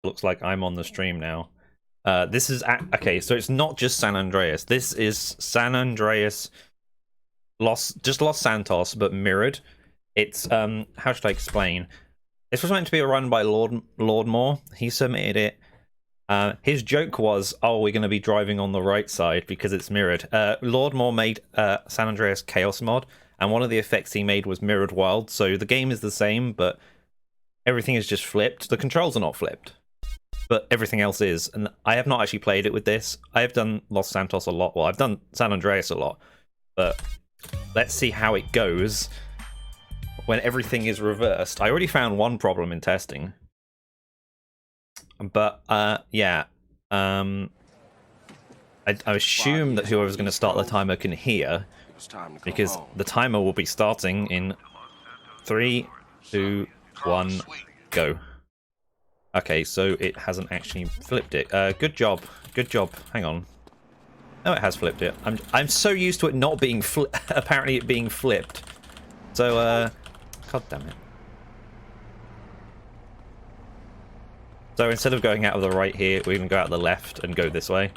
Looks like I'm on the stream now. This is okay, so it's not just San Andreas. This is San Andreas, Los Santos, but mirrored. It's how should I explain? This was meant to be run by Lord Moore. He submitted it. His joke was, "Oh, we're going to be driving on the right side because it's mirrored." Lord Moore made San Andreas Chaos mod, and one of the effects he made was mirrored world. So the game is the same, but everything is just flipped. The controls are not flipped, but everything else is. And I have not actually played it with this. I have done Los Santos a lot. Well, I've done San Andreas a lot, but let's see how it goes when everything is reversed. I already found one problem in testing, but yeah, I assume that whoever's going to start the timer can hear, because the timer will be starting in 3, 2, 1, go. Okay, so it hasn't actually flipped it. Good job. Good job. Hang on. No, it has flipped it. I'm so used to it not being apparently it being flipped. So god damn it. So instead of going out of the right here, we're gonna go out of the left and go this way.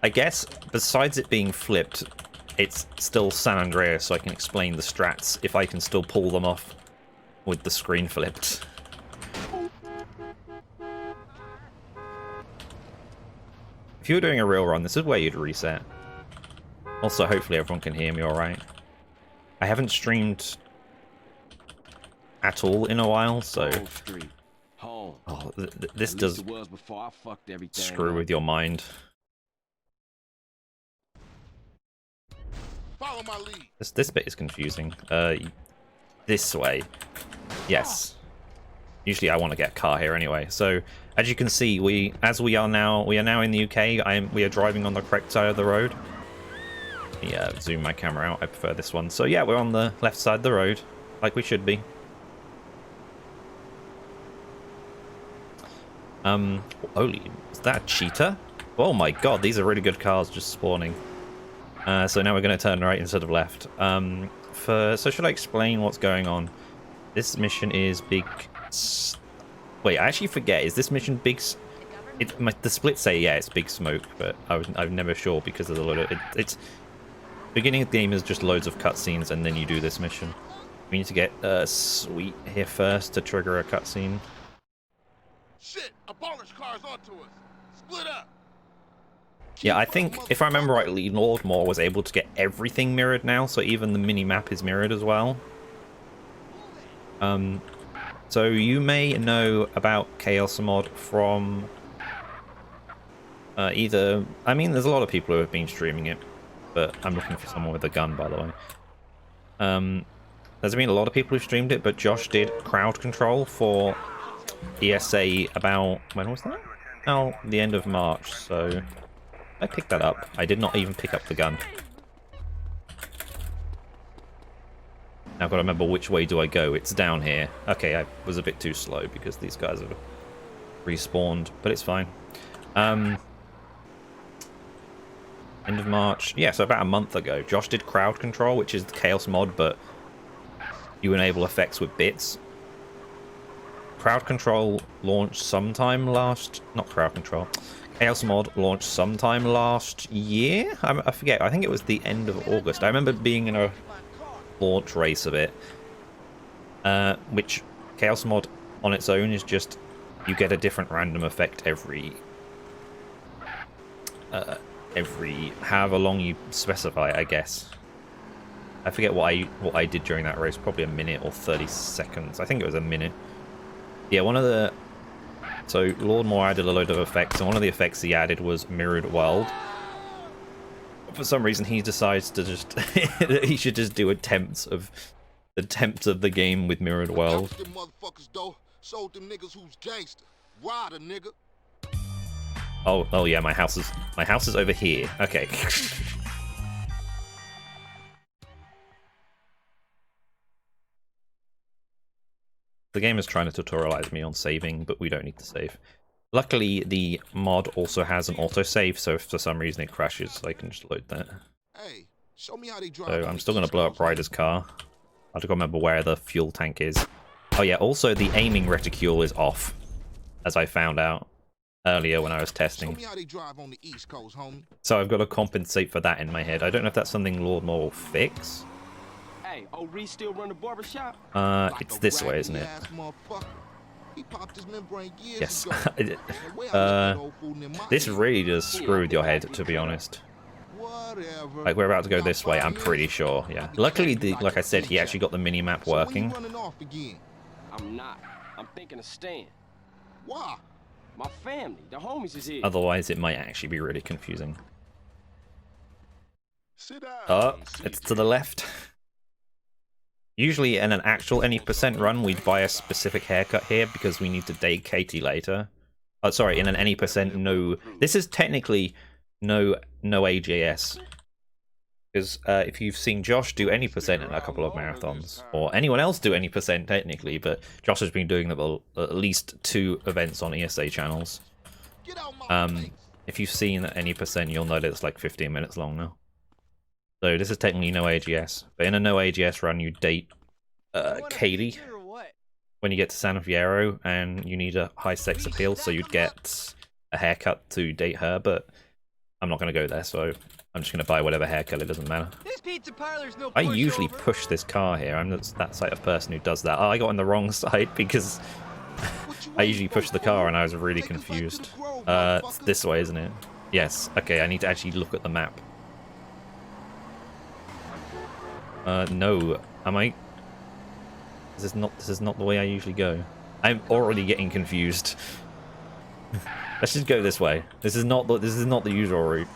I guess besides it being flipped, it's still San Andreas, so I can explain the strats if I can still pull them off with the screen flipped. If you were doing a real run, this is where you'd reset. Also, hopefully everyone can hear me alright. I haven't streamed at all in a while, so... Oh, this does screw with your mind. Follow my lead. This bit is confusing. This way. Yes. Usually I want to get a car here anyway. So as you can see, we are now in the UK. We are driving on the correct side of the road. Yeah, zoom my camera out. I prefer this one. So yeah, we're on the left side of the road, like we should be. Holy, is that a cheetah? Oh my god, these are really good cars just spawning. So now we're going to turn right instead of left. So should I explain what's going on? This mission is big. Wait, I actually forget. Is this mission big? The splits say yeah, it's big smoke, but I'm never sure because there's a lot of it's. Beginning of the game is just loads of cutscenes, and then you do this mission. We need to get Sweet here first to trigger a cutscene. Shit, a baller's car's onto us. Split up. Yeah, I think if I remember rightly, Lord Moore was able to get everything mirrored now, so even the mini map is mirrored as well. So you may know about Chaos mod from either. I mean, there's a lot of people who have been streaming it, but I'm looking for someone with a gun, by the way. There's been a lot of people who streamed it, but Josh did crowd control for ESA about, when was that? Oh, the end of March, so I picked that up. I did not even pick up the gun. Now I've got to remember which way do I go. It's down here. Okay, I was a bit too slow because these guys have respawned, but it's fine. End of March. Yeah, so about a month ago. Josh did crowd control, which is the Chaos mod, but you enable effects with bits. Crowd control launched sometime last... Not crowd control. Chaos mod launched sometime last year? I forget. I think it was the end of August. I remember being in a launch race of it. Which Chaos mod on its own is just... You get a different random effect every however long you specify, I guess. I forget what I did during that race. Probably a minute or 30 seconds. I think it was a minute. Yeah, one of the... So, Lord Moore added a load of effects, and one of the effects he added was Mirrored World. For some reason, he decides to just... he should just do attempts of the game with Mirrored World. Oh yeah, my house is over here. Okay. The game is trying to tutorialize me on saving, but we don't need to save. Luckily, the mod also has an autosave, so if for some reason it crashes, I can just load that. Hey, show me how they drive. So I'm still going to blow up Ryder's car. I have to remember where the fuel tank is. Oh yeah, also the aiming reticule is off. as I found out earlier when I was Show testing. me how they drive on the East Coast, homie. So I've got to compensate for that in my head. I don't know if that's something Lord Moore will fix. Hey, old Reese still run the barbershop? It's this way, isn't it? He popped his membrane years Yes. ago. This really does screw with your head, to be honest. Whatever. Like, we're about to go this way, I'm pretty sure, yeah. Luckily, like I said, he actually got the mini-map working. So when you running off again? I'm not. I'm thinking of staying. Why? My family, the homies is here. Otherwise, it might actually be really confusing. Sit down. Oh, it's to the left. Usually in an actual any percent run, we'd buy a specific haircut here because we need to date Katie later. Oh, sorry, in an any percent no... This is technically no AJS. Because if you've seen Josh do any percent in a couple of marathons, or anyone else do any percent technically, but Josh has been doing them at least 2 events on ESA channels. Get out my face. If you've seen any percent, you'll know that it's like 15 minutes long now. So this is technically no AGS, but in a no AGS run, you date Katie when you get to San Fierro, and you need a high sex appeal, so you'd get a haircut to date her, but I'm not going to go there, so I'm just going to buy whatever haircut, it doesn't matter. This pizza parlor's no I usually push this car here, I'm that type of person who does that. Oh, I got on the wrong side because I usually push the car and I was really confused. It's this way, isn't it? Yes, okay, I need to actually look at the map. No, am I? This is not the way I usually go. I'm already getting confused. Let's just go this way. This is not the usual route.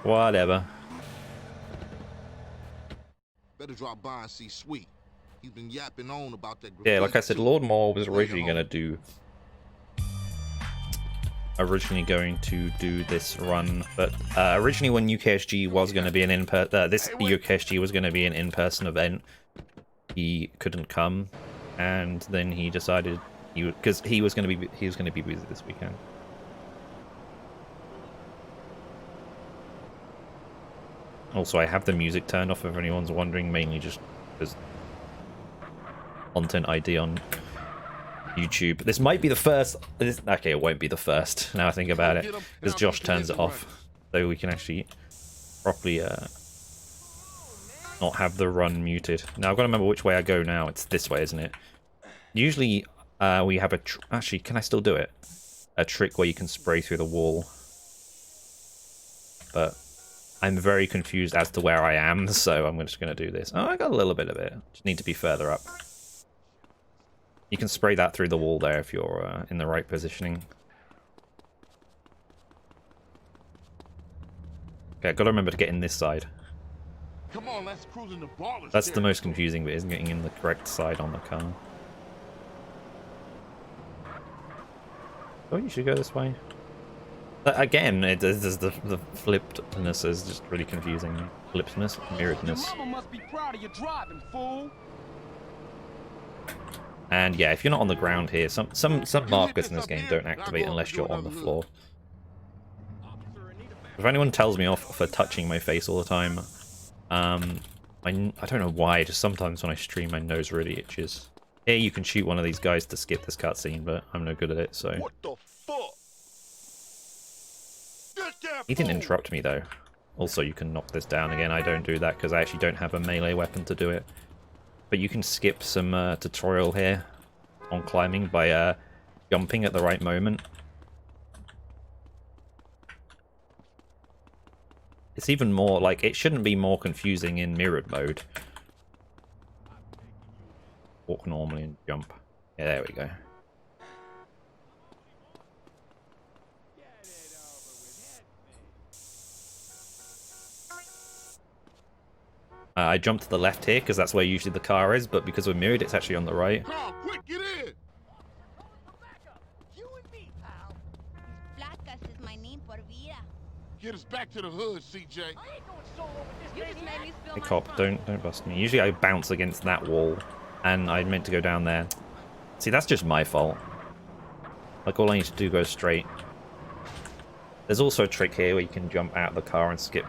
Whatever. Better drop by and see Sweet. He's been yapping on about that. Yeah, like I said, Lord Moore was originally going to do this run, but originally when UKSG was going to be an UKSG was going to be an in-person event, he couldn't come, and then he decided because he was going to be busy this weekend. Also, I have the music turned off if anyone's wondering, mainly just because content ID on YouTube. This might be the first. Okay, it won't be the first. Now I think about it, because Josh turns it off, so we can actually properly not have the run muted. Now I've got to remember which way I go now. It's this way, isn't it? Usually we have a. Actually, can I still do it? A trick where you can spray through the wall, but I'm very confused as to where I am, so I'm just going to do this. Oh, I got a little bit of it. Just need to be further up. You can spray that through the wall there if you're in the right positioning. Okay, I've got to remember to get in this side. Come on, let's cruise in the ballers. That's the most confusing bit, isn't getting in the correct side on the car. Oh, you should go this way. But again, the flippedness is just really confusing. Flippedness, mirroredness. Your mama must be proud of your driving, fool. And yeah, if you're not on the ground here, some markers in this game don't activate unless you're on the floor. If anyone tells me off for touching my face all the time, I don't know why, just sometimes when I stream my nose really itches. Here you can shoot one of these guys to skip this cutscene, but I'm no good at it, so... What the fuck? He didn't interrupt me though. Also, you can knock this down again. I don't do that because I actually don't have a melee weapon to do it. But you can skip some tutorial here on climbing by jumping at the right moment. It's even more, like, it shouldn't be more confusing in mirrored mode. Walk normally and jump. Yeah, there we go. I jumped to the left here because that's where usually the car is, but because we're mirrored, it's actually on the right. Carl, quick, get in! You and me, pal. Placas is my name por vida. Get us back to the hood, CJ. I ain't going solo with this. You just made me spill Hey my cop, don't bust me. Usually I bounce against that wall, and I meant to go down there. See, that's just my fault. Like, all I need to do goes straight. There's also a trick here where you can jump out of the car and skip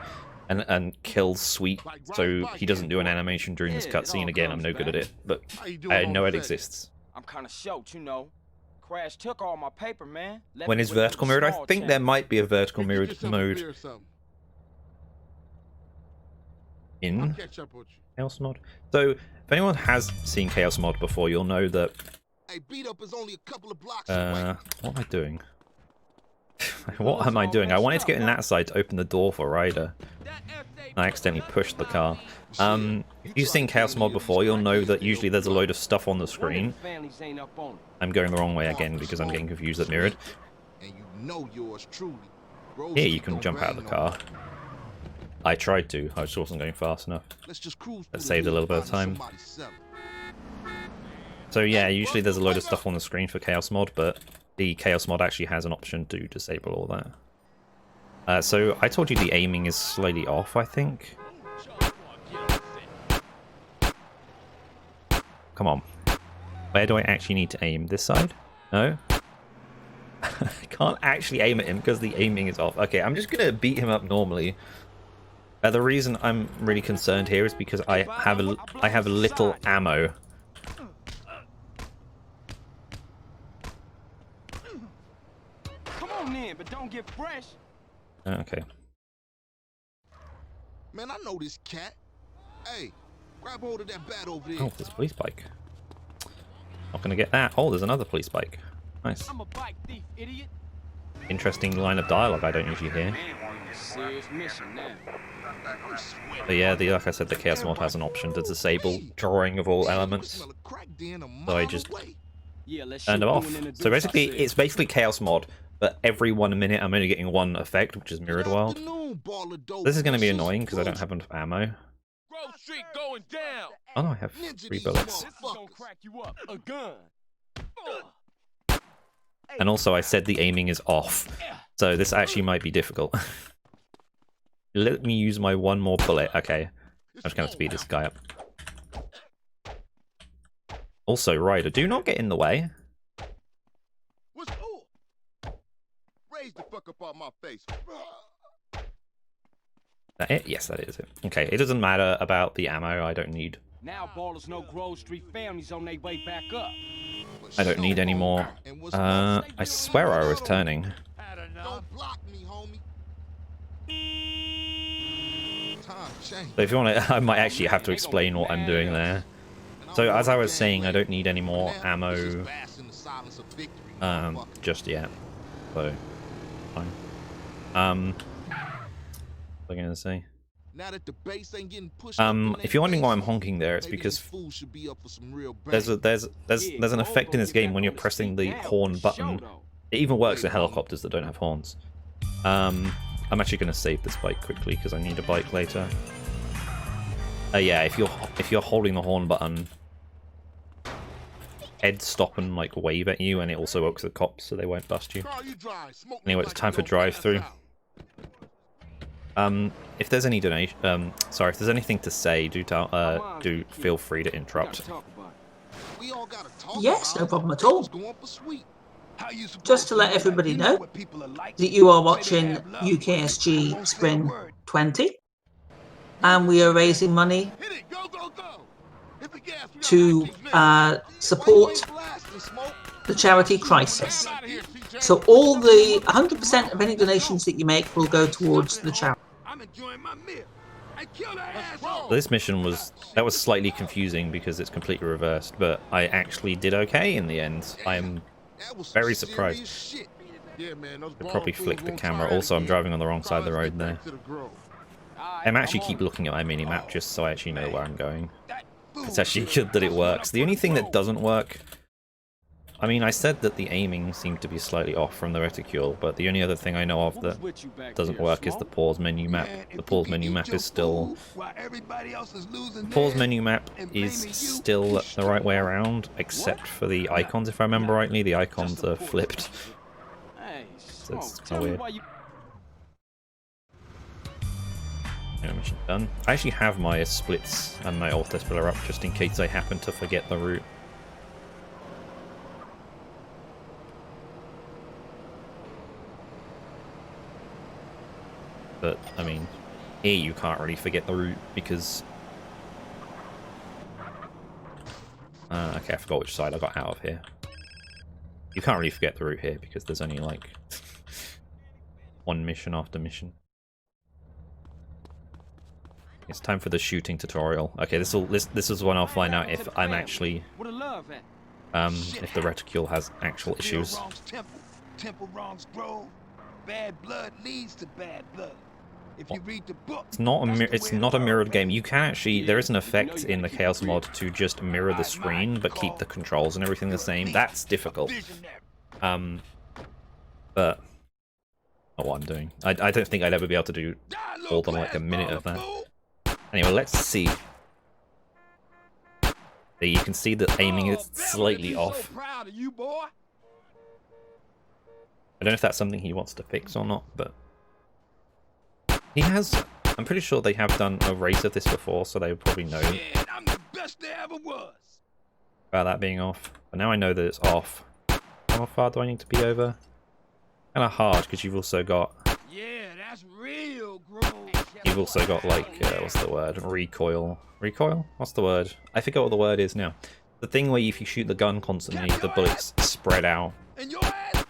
and kill Sweet, so he doesn't do an animation during this cutscene. Again, I'm no good at it, but I know it exists. I'm kind of short, you know. Crash took all my paper, man. Left When me is with a vertical mirrored? I small think change. there might be a vertical Hey, get mirrored yourself a mode beer or something. I'll in catch up with you. Chaos Mod. So if anyone has seen Chaos Mod before, you'll know that. Hey, beat up is only a couple of blocks away. What am I doing? What am I doing? I wanted to get in that side to open the door for Ryder. I accidentally pushed the car. If you've seen Chaos Mod before, you'll know that usually there's a load of stuff on the screen. Families ain't up on it. I'm going the wrong way again because I'm getting confused at mirrored. And you know yours truly. Here you can jump out of the car. I tried to, I just wasn't going fast enough. Let's just cruise. That saved a little bit of time. So yeah, usually there's a load of stuff on the screen for Chaos Mod, but the Chaos Mod actually has an option to disable all that. So I told you the aiming is slightly off, I think. Come on. Where do I actually need to aim? This side? No? I can't actually aim at him because the aiming is off. Okay, I'm just going to beat him up normally. The reason I'm really concerned here is because I have little ammo. Come on in, but don't get fresh. Okay. Man, I know this cat. Hey, grab hold of that bat over there. Oh, there's a police bike. Not gonna get that. Oh, there's another police bike. Nice. I'm a bike thief, idiot. Interesting line of dialogue I don't usually hear. Man, we're on a serious mission now. But yeah, like I said, the Chaos Mod has an option to disable drawing of all elements. So I just Yeah, let's turned them shoot off. through and introduce So basically, ourselves. it's basically Chaos Mod, but every 1 minute I'm only getting one effect, which is Mirrored World. This is going to be annoying because I don't have enough ammo. Grove Street going down. Oh no, I have 3 bullets. This is gonna crack you up. A gun. And also I said the aiming is off, so this actually might be difficult. Let me use my one more bullet. Okay, I'm just going to speed this guy up. Also, Ryder, do not get in the way. What's raise the fuck up on my face. That it? Yes, that is it. Okay, it doesn't matter about the ammo. I don't need. Now ballers know Grove Street families on their way back up. I don't need any more. I swear I was turning. Don't block me, homie. Time change. So if you want to, I might actually have to explain what I'm doing there. So as I was saying, I don't need any more ammo just yet. So fine. What was I gonna say? Now that the base ain't getting pushed If you're wondering why I'm honking there, it's because there's an effect in this game when you're pressing the horn button. It even works in helicopters that don't have horns. I'm actually going to save this bike quickly because I need a bike later. Yeah, if you're holding the horn button, heads stop and like wave at you, and it also works with cops so they won't bust you. Anyway, it's time for drive-through. If there's any donation, sorry, if there's anything to say, do feel free to interrupt. Yes, no problem at all. Just to let everybody know that you are watching UKSG Spring 20, and we are raising money to support the charity Crisis. So all the 100% of any donations that you make will go towards the charity. This mission was slightly confusing because it's completely reversed, but I actually did okay in the end. I am very surprised. I probably flicked the camera. Also, I'm driving on the wrong side of the road there. I actually keep looking at my mini-map just so I actually know where I'm going. It's actually good that it works. The only thing that doesn't work... I mean, I said that the aiming seemed to be slightly off from the reticule, but the only other thing I know of that doesn't work is the pause menu map. The pause menu map is still... The pause menu map is still the right way around, except for the icons, if I remember rightly. The icons are flipped. So it's kind of weird. Yeah, mission done. I actually have my splits and my auto splitter up just in case I happen to forget the route. But, I mean, here you can't really forget the route because... Okay, I forgot which side I got out of here. You can't really forget the route here because there's only like one mission after mission. It's time for the shooting tutorial. Okay, this is when I'll find out if I'm actually if the reticule has actual issues. Temple wrongs Grove. Bad blood leads to bad blood. If you read the book, It's not a mirrored game. You can actually, there is an effect in the Chaos mod to just mirror the screen but keep the controls and everything the same. That's difficult. But not what I'm doing. I don't think I'd ever be able to do more than like a minute of that. Anyway, let's see. There, you can see that aiming is slightly off. I don't know if that's something he wants to fix or not, but he has. I'm pretty sure they have done a race of this before, so they would probably know about that being off. But now I know that it's off. How far do I need to be over? Kind of hard because you've also got. Yeah, that's real gross. You've also got like what's the word? Recoil. Recoil? What's the word? I forget what the word is now. The thing where if you shoot the gun constantly, the bullets spread out. And your ass?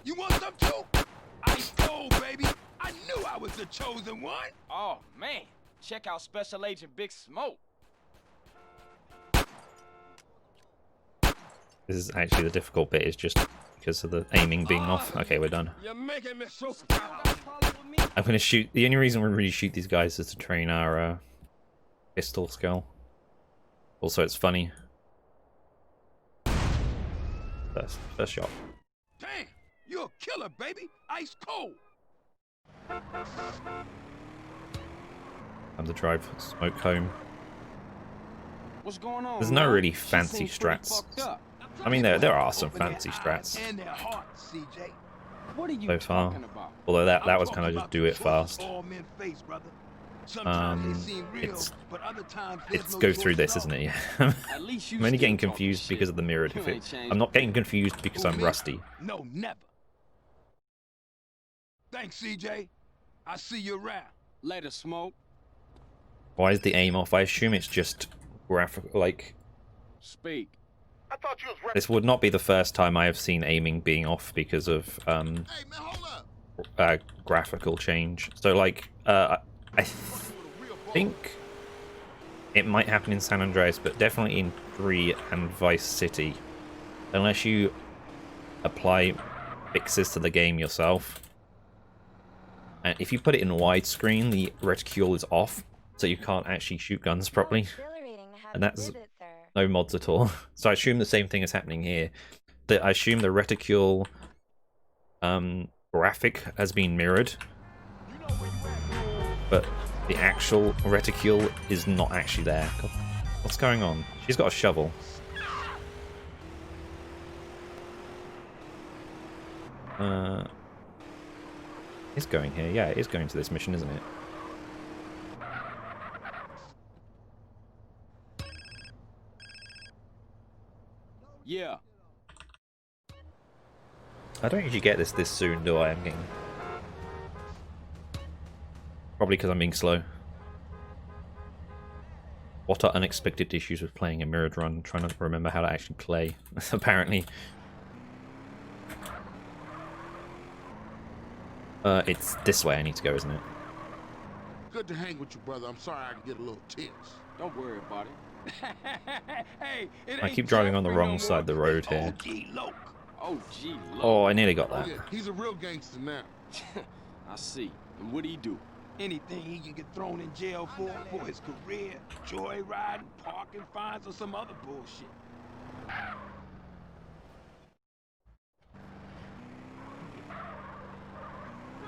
You want some too? Ice cold, baby. I knew I was the chosen one. Oh, man. Check out Special Agent Big Smoke. This is actually the difficult bit, is just because of the aiming being off. Okay, we're done. You're making me so proud. I'm gonna shoot. The only reason we really shoot these guys is to train our pistol skill. Also, it's funny. First shot. Damn, you're a killer, baby. Ice cold. Time to drive smoke home. What's going on? There's no man? really She fancy seems pretty strats. fucked up. I mean, there are some fancy strats And their hearts, CJ. What are you so far. talking about? Although that was kind of just do it fast. It's go through this, isn't it? Yeah. At least you I'm only still getting talking confused shit. because of the mirrored You effect. ain't changed. I'm not getting confused because I'm rusty. No, never. Thanks, CJ. I see you around. Later, Smoke. Why is the aim off? I assume it's just graphic. Like, Speak. I thought you was ready. this would not be the first time I have seen aiming being off because of Hey, man, hold up. graphical change. So like I think it might happen in San Andreas, but definitely in 3 and Vice City, unless you apply fixes to the game yourself. And if you put it in widescreen, the reticule is off, so you can't actually shoot guns properly, and that's no mods at all. So I assume the same thing is happening here. I assume the reticule graphic has been mirrored, but the actual reticule is not actually there. God, what's going on? She's got a shovel. It's going here. Yeah, it is going to this mission, isn't it? Yeah. I don't usually get this soon, do I? I'm getting... Probably because I'm being slow. What are unexpected issues with playing a mirrored run? I'm trying to remember how to actually play, apparently. It's this way I need to go, isn't it? Good to hang with you, brother. I'm sorry I can get a little tense. Don't worry about it. Hey, it I ain't keep driving on the Jeffrey wrong no side of the more. road It's here. OG Loke. Oh, gee. Oh, I nearly got Oh, that. yeah, he's a real gangster now. I see. And what do you do? Anything he can get thrown in jail for his career, joyriding, parking fines, or some other bullshit.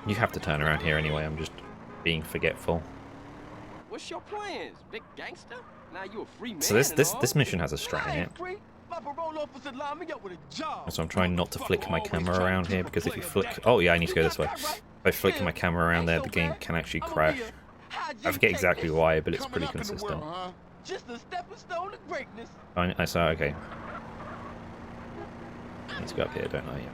You have to turn around here anyway, I'm just being forgetful. What's your plans, big gangster? Now you a free man. So this and all. mission has a strat in it. So I'm trying not to flick my camera around here, because if you flick... Oh yeah, I need to go this way. If I flick my camera around there, the game can actually crash. I forget exactly why, but it's pretty consistent. Just a stepping stone to greatness. I saw, okay. I need to go up here, don't I? Yeah.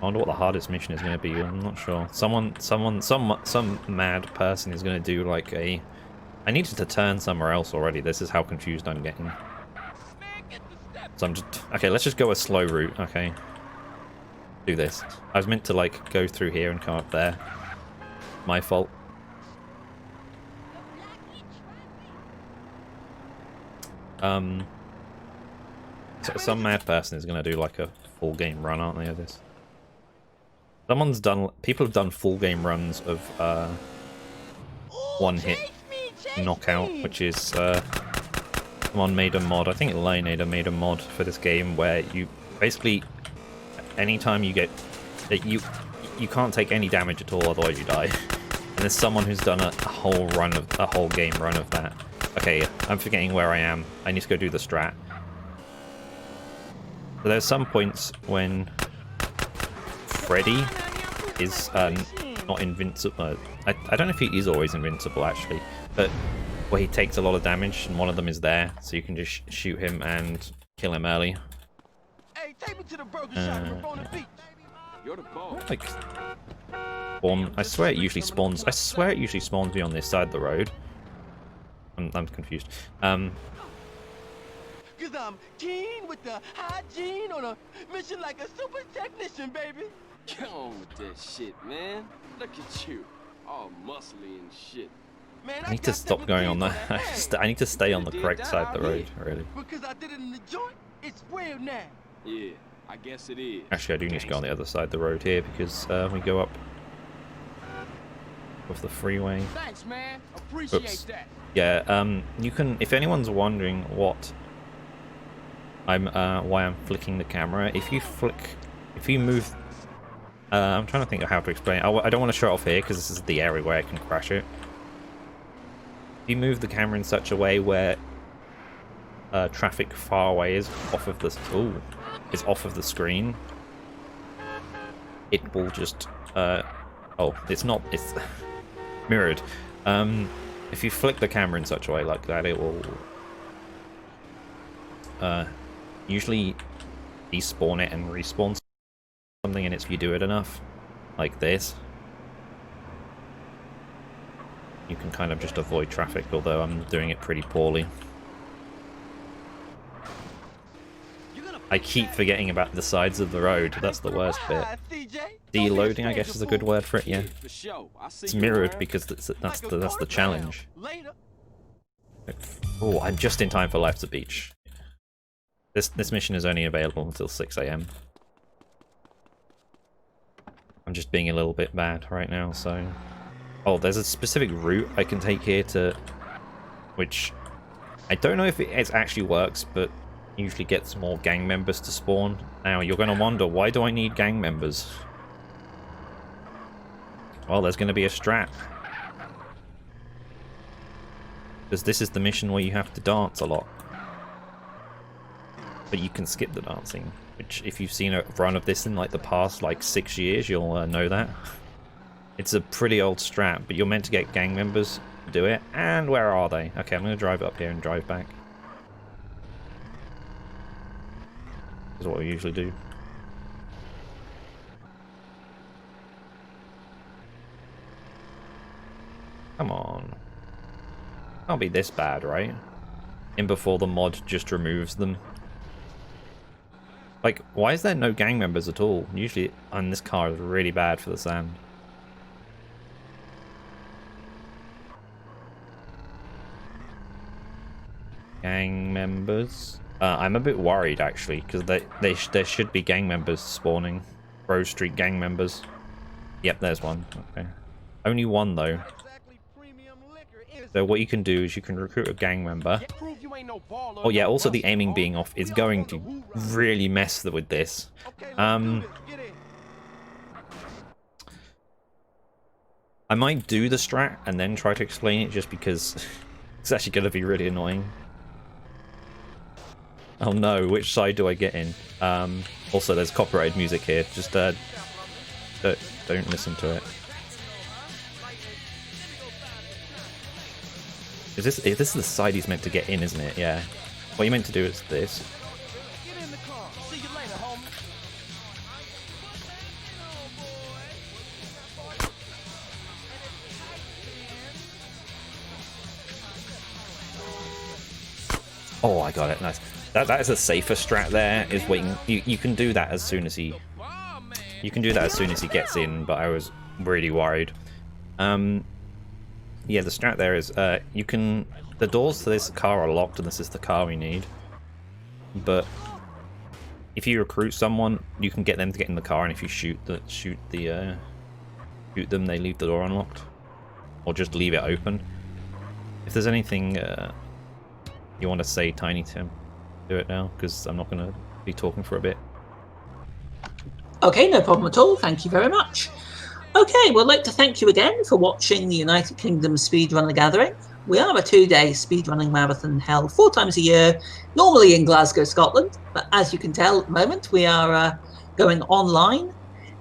I wonder what the hardest mission is going to be. I'm not sure. Some mad person is going to do like a I needed to turn somewhere else already. This is how confused I'm getting. So I'm just... Okay, let's just go a slow route, okay. Do this. I was meant to, like, go through here and come up there. My fault. So some mad person is going to do, like, a full game run, aren't they, of this? Someone's done... People have done full game runs of, one hit knockout, which is, someone made a mod, I think Leonada made a mod for this game where you basically, anytime you get, you can't take any damage at all, otherwise you die. And there's someone who's done a whole game run of that. Okay, I'm forgetting where I am. I need to go do the strat. So there's some points when Freddy is not invincible. I don't know if he is always invincible actually, but where he takes a lot of damage, and one of them is there, so you can just shoot him and kill him early. Hey, take me to the burger shop on the beach. You're the boss. Like, spawn. I swear it usually spawns. I swear it usually spawns me on this side of the road. I'm confused. Cause I'm keen with the hygiene on a mission like a super technician, baby. Get on with that shit, man. Look at you. All muscly and shit. Man, I need to stop going on that. I need to stay on the correct side of the road, really. Because I did it in the joint, it's real now. Yeah, I guess it is. Actually, I do need to go on the other side of the road here because we go up with the freeway. Thanks, man. Appreciate that. Yeah, you can. If anyone's wondering what why I'm flicking the camera, if you move. I'm trying to think of how to explain it. I don't want to show it off here because this is the area where I can crash it. If you move the camera in such a way where traffic far away is off of the screen, it will just it's mirrored. If you flick the camera in such a way like that, it will usually despawn it and respawn something, and it's if you do it enough, like this, you can kind of just avoid traffic, although I'm doing it pretty poorly. I keep forgetting about the sides of the road, that's the worst bit. Deloading, I guess is a good word for it, yeah. It's mirrored because that's the challenge. Oh, I'm just in time for Life's a Beach. This mission is only available until 6 AM. I'm just being a little bit bad right now, so... Oh, there's a specific route I can take here to... Which... I don't know if it actually works, but usually gets more gang members to spawn. Now, you're going to wonder, why do I need gang members? Well, there's going to be a strat. Because this is the mission where you have to dance a lot. But you can skip the dancing. Which, if you've seen a run of this in like the past 6 years, you'll know that. It's a pretty old strat, but you're meant to get gang members to do it. And where are they? Okay, I'm going to drive up here and drive back. Is what we usually do. Come on. Can't be this bad, right? In before the mod just removes them. Like, why is there no gang members at all? Usually, and this car is really bad for the sand. Gang members. I'm a bit worried actually, because there should be gang members spawning. Rose Street gang members. Yep, there's one. Okay. Only one though. So what you can do is you can recruit a gang member. Oh yeah, also the aiming being off is going to really mess with this. I might do the strat and then try to explain it just because it's actually going to be really annoying. Oh no, which side do I get in? Also, there's copyrighted music here. Just don't listen to it. This is the side he's meant to get in, isn't it? Yeah. What you're meant to do is this. Oh, I got it. Nice. That is a safer strat. There is waiting. You can do that as soon as he. You can do that as soon as he gets in. But I was really worried. Yeah, the strat there is you can. The doors to this car are locked, and this is the car we need. But if you recruit someone, you can get them to get in the car, and if you shoot them, they leave the door unlocked, or just leave it open. If there's anything you want to say, Tiny Tim, do it now, because I'm not going to be talking for a bit. Okay, no problem at all. Thank you very much. Okay, we'd like to thank you again for watching the United Kingdom Speedrunner Gathering. We are a 2-day speedrunning marathon held 4 times a year, normally in Glasgow, Scotland. But as you can tell at the moment, we are going online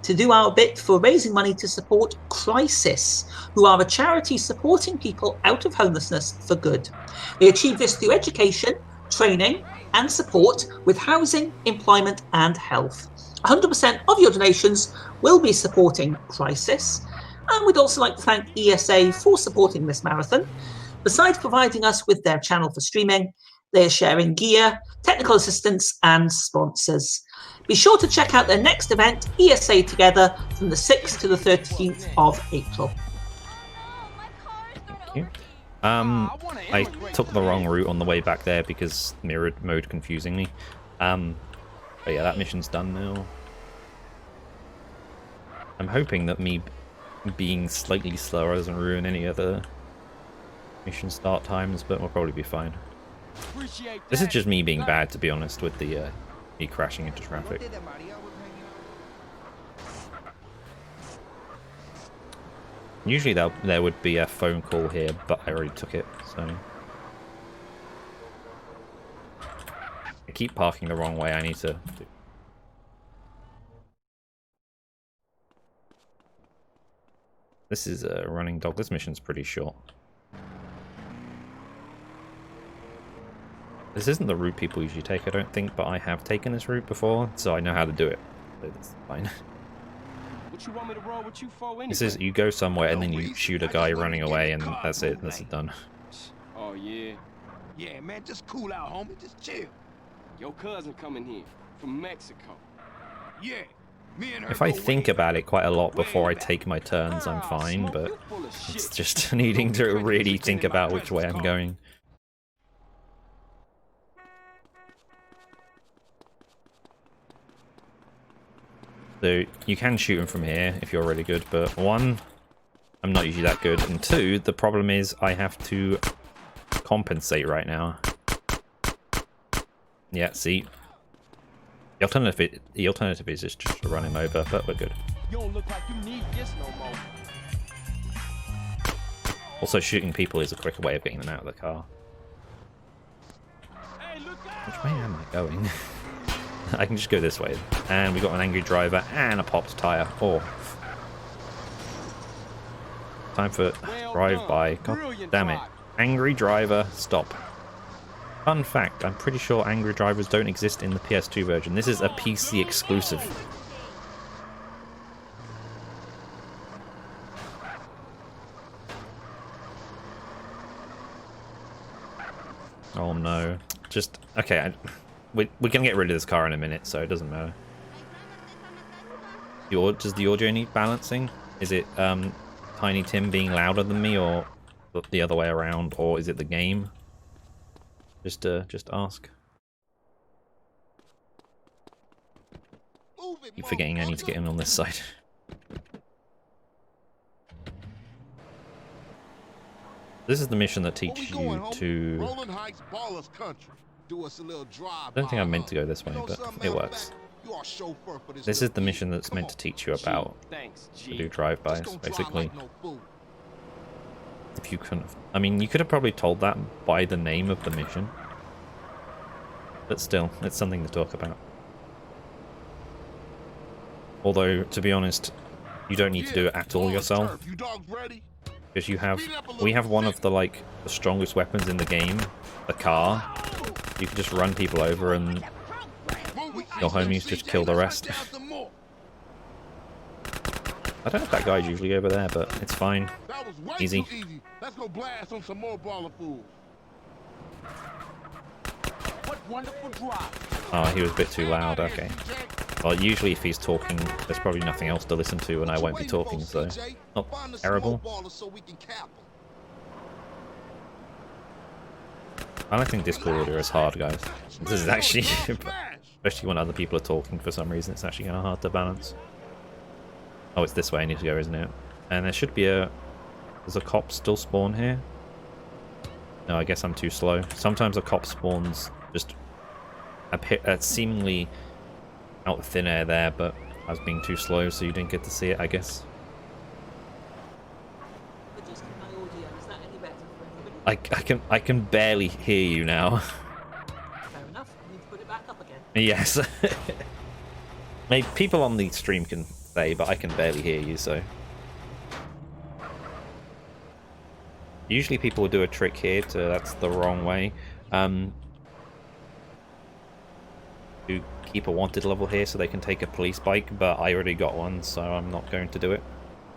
to do our bit for raising money to support Crisis, who are a charity supporting people out of homelessness for good. They achieve this through education, training and support with housing, employment and health. 100% of your donations will be supporting Crisis. And we'd also like to thank ESA for supporting this marathon. Besides providing us with their channel for streaming, they are sharing gear, technical assistance and sponsors. Be sure to check out their next event, ESA Together, from the 6th to the 13th of April. Thank you. I took the wrong route on the way back there because mirrored mode confusing me. But yeah, that mission's done now. I'm hoping that me being slightly slower doesn't ruin any other mission start times, but we'll probably be fine. This is just me being bad, to be honest, with the me crashing into traffic. Usually there would be a phone call here, but I already took it, so... I keep parking the wrong way, I need to... This is a running dog. This mission's pretty short. This isn't the route people usually take, I don't think, but I have taken this route before, so I know how to do it. So that's fine. What you want me to roll with you for anyway? This is, you go somewhere and then you shoot a guy running away and that's it. That's it done. Oh, yeah? Yeah, man, just cool out, homie. Just chill. Your cousin coming here from Mexico. Yeah. Me and her If I go think way about it quite a lot way before I back. take my turns, I'm fine, Smoke, but you full of it's shit. just needing to really think about which way I'm going. So you can shoot him from here if you're really good, but 1, I'm not usually that good, and 2, the problem is I have to compensate right now. Yeah, see? The alternative is just to run him over, but we're good. You don't look like you need this no more. Also, shooting people is a quicker way of getting them out of the car. Hey, look Which out! way am I going? I can just go this way. And we got an angry driver and a popped tyre. Oh. Time for drive-by. God damn it. Angry driver, stop. Fun fact, I'm pretty sure angry drivers don't exist in the PS2 version. This is a PC exclusive. Oh no. Just, okay, we're gonna get rid of this car in a minute, so it doesn't matter. Does the audio need balancing? Is it Tiny Tim being louder than me, or the other way around, or is it the game? Just ask. Keep forgetting I need to get in on this side. This is the mission that teaches you to... I don't think I meant to go this way, but it works. This is the mission that's meant to teach you about to do drive-bys, basically. If you couldn't have... I mean, you could have probably told that by the name of the mission. But still, it's something to talk about. Although, to be honest, you don't need to do it at all yourself. Because we have one of the strongest weapons in the game, the car. You can just run people over and your homies just kill the rest. I don't know if that guy's usually over there, but it's fine. Easy. Let's go blast on some more baller fools. wonderful drive. Oh, he was a bit too loud. Okay. Well, usually if he's talking, there's probably nothing else to listen to, and I won't be talking, so not terrible. I don't think Discord audio is hard, guys. This is actually, especially when other people are talking for some reason, it's actually kind of hard to balance. Oh, it's this way I need to go, isn't it? And there should be a... Does a cop still spawn here? No, I guess I'm too slow. Sometimes a cop spawns just seemingly out of thin air there, but I was being too slow, so you didn't get to see it, I guess. I can barely hear you now. Fair enough. I need to put it back up again. Yes. Maybe people on the stream can say, but I can barely hear you, so. Usually people will do a trick here to that's the wrong way. To keep a wanted level here so they can take a police bike, but I already got one, so I'm not going to do it.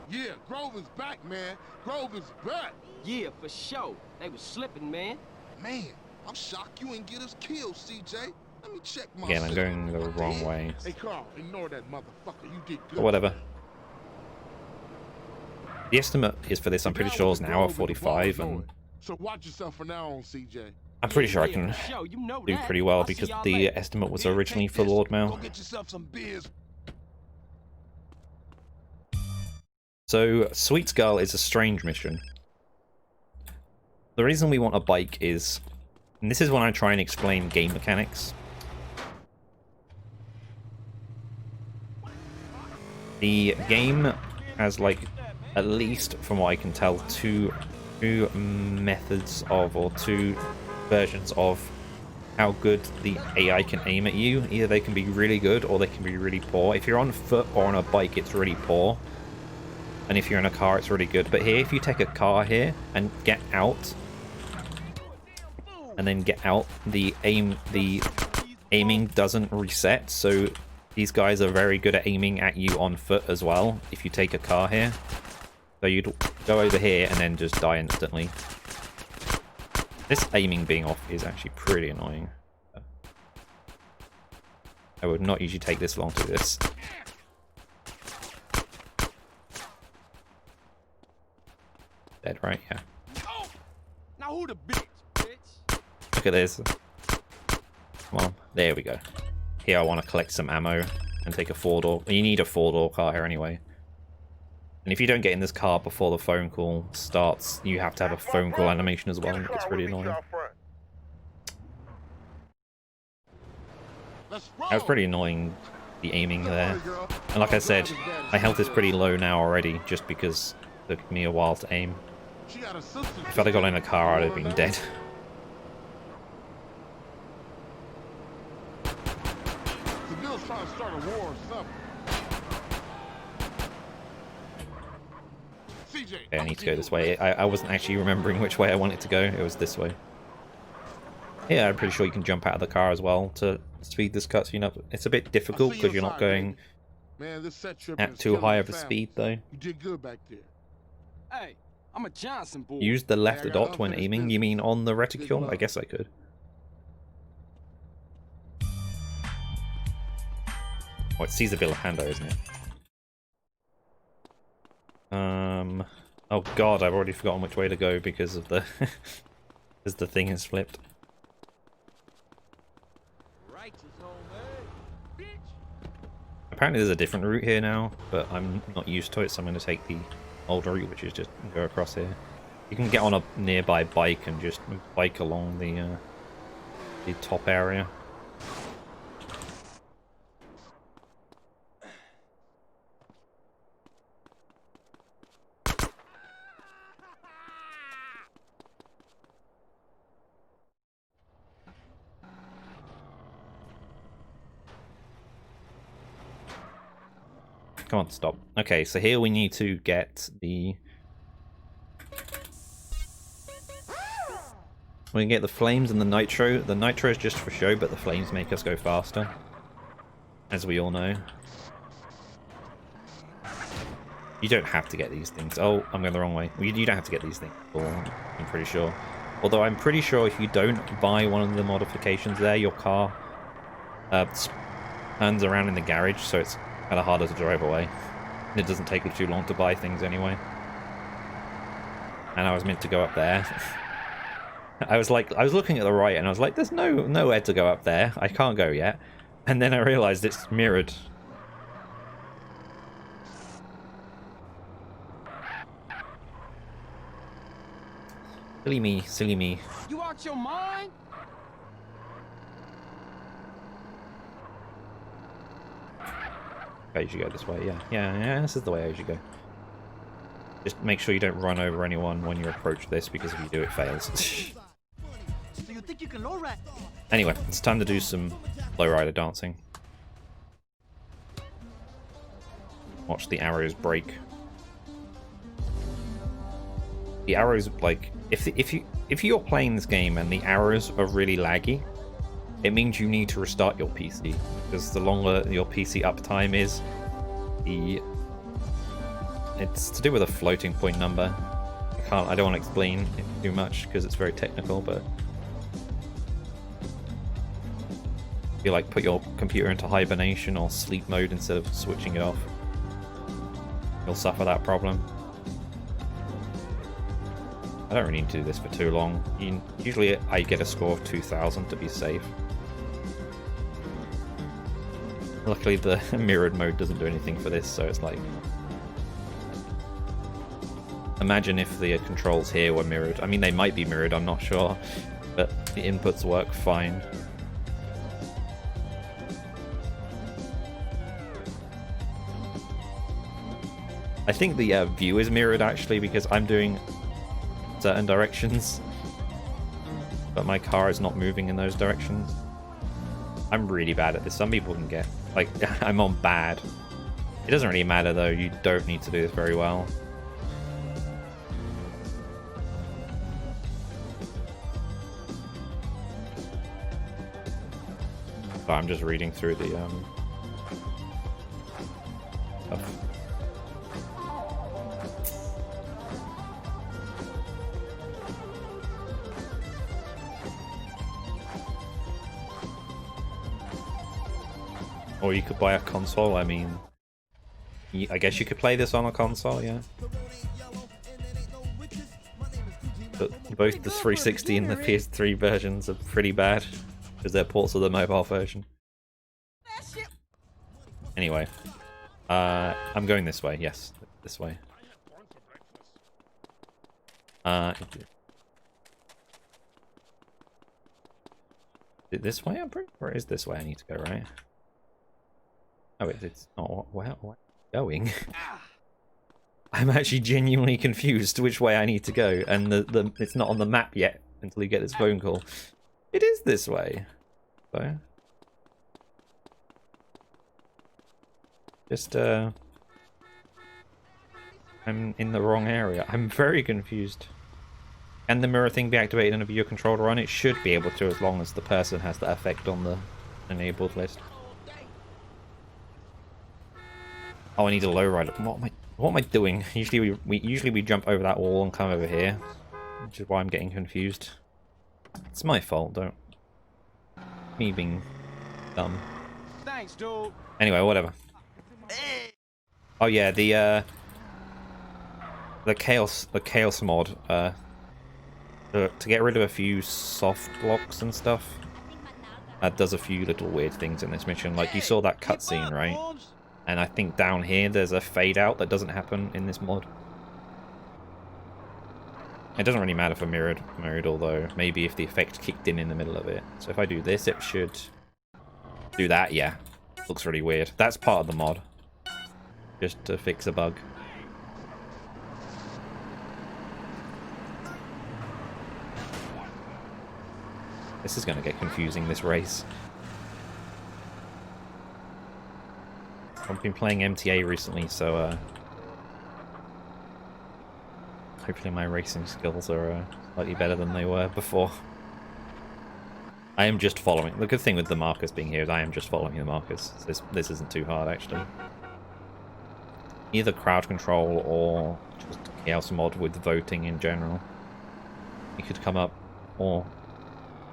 Yeah, Grover's back, man. Grover's back. Yeah, for sure. They was slipping, man. Man, I'm shocked you ain't get us killed, CJ. Let me check my Again, I'm going the wrong way. Hey, Carl, ignore that motherfucker. You did good. But whatever. The estimate is for this, I'm pretty sure, is an hour 45, and So watch yourself from now on, CJ. I'm pretty sure I can do pretty well because the estimate was originally for Lord Go Mal. get yourself some beers. So, Sweet Skull is a strange mission. The reason we want a bike is, and this is when I try and explain game mechanics. The game has, like, at least from what I can tell, two methods of, or two versions of how good the AI can aim at you. Either they can be really good or they can be really poor. If you're on foot or on a bike, it's really poor. And if you're in a car, it's really good. But here, if you take a car here and get out, and then get out, the aiming doesn't reset. So these guys are very good at aiming at you on foot as well. If you take a car here, so you'd go over here and then just die instantly. This aiming being off is actually pretty annoying. I would not usually take this long to do this. Dead, right? Yeah. Now who the bitch? Look at this. Come on. There we go. Here I want to collect some ammo and take a four-door. You need a four-door car here anyway. And if you don't get in this car before the phone call starts, you have to have a phone call animation as well. It's pretty annoying. That was pretty annoying, the aiming there. And like I said, my health is pretty low now already, just because it took me a while to aim. If I'd have got in a car, I'd have been dead. Trying to start a war or something. CJ, Okay, I need to go this way. I wasn't actually remembering which way I wanted to go. It was this way. Yeah, I'm pretty sure you can jump out of the car as well to speed this cutscene up. It's a bit difficult because you're not going at too high of a speed, though. You did good back there. Hey, I'm a Johnson boy. Use the left dot when aiming. You mean on the reticule? I guess I could. Oh, it's Caesar Villapando, isn't it? Oh god, I've already forgotten which way to go because of the because the thing is flipped. Apparently there's a different route here now, but I'm not used to it, so I'm going to take the old route, which is just go across here. You can get on a nearby bike and just bike along the top area. Come on, stop. Okay, so here we need to get the... We can get the flames and the nitro. The nitro is just for show, but the flames make us go faster. As we all know. You don't have to get these things. Oh, I'm going the wrong way. You don't have to get these things. I'm pretty sure. Although I'm pretty sure if you don't buy one of the modifications there, your car turns around in the garage, so it's kind of harder to drive away. And it doesn't take you too long to buy things anyway. And I was meant to go up there. I was looking at the right, and I was like, there's nowhere to go up there. I can't go yet. And then I realized it's mirrored. Silly me, silly me. You out your mind? Okay, you should go this way, yeah. Yeah, this is the way I usually go. Just make sure you don't run over anyone when you approach this, because if you do, it fails. So you think you can lowride? Anyway, it's time to do some lowrider dancing. Watch the arrows break. The arrows, like, if you're playing this game and the arrows are really laggy, it means you need to restart your PC, because the longer your PC uptime is, it's to do with a floating point number. I don't want to explain it too much because it's very technical, but if you like put your computer into hibernation or sleep mode instead of switching it off, you'll suffer that problem. I don't really need to do this for too long. Usually I get a score of 2000 to be safe. Luckily the mirrored mode doesn't do anything for this, so it's like... Imagine if the controls here were mirrored. I mean, they might be mirrored, I'm not sure, but the inputs work fine. I think the view is mirrored actually, because I'm doing certain directions, but my car is not moving in those directions. I'm really bad at this. Some people can get, like, I'm on bad. It doesn't really matter though, you don't need to do this very well. So I'm just reading through the stuff. Or you could buy a console. I mean, I guess you could play this on a console, yeah. But both the 360 and the PS3 versions are pretty bad, because they're ports of the mobile version. Anyway, I'm going this way. Yes, this way. This way, I'm pretty sure it is this way I need to go, right? Oh, it's not. Where am I going? I'm actually genuinely confused which way I need to go, and it's not on the map yet until you get this phone call. It is this way. So, just I'm in the wrong area. I'm very confused. Can the mirror thing be activated in a viewer controlled run? It should be able to, as long as the person has that effect on the enabled list. Oh, I need a lowrider. What am I doing? Usually we jump over that wall and come over here, which is why I'm getting confused. It's my fault, don't. Me being dumb. Thanks, dude. Anyway, whatever. Oh yeah, the chaos mod. To get rid of a few soft blocks and stuff. That does a few little weird things in this mission. Like you saw that cutscene, right? And I think down here there's a fade out that doesn't happen in this mod. It doesn't really matter for mirrored mode, although maybe if the effect kicked in the middle of it. So if I do this, it should do that. Yeah, looks really weird. That's part of the mod, just to fix a bug. This is going to get confusing, this race. I've been playing MTA recently, so hopefully my racing skills are slightly better than they were before. I am just following. The good thing with the markers being here is I am just following the markers. This isn't too hard, actually. Either crowd control or just chaos mod with voting in general. You could come up or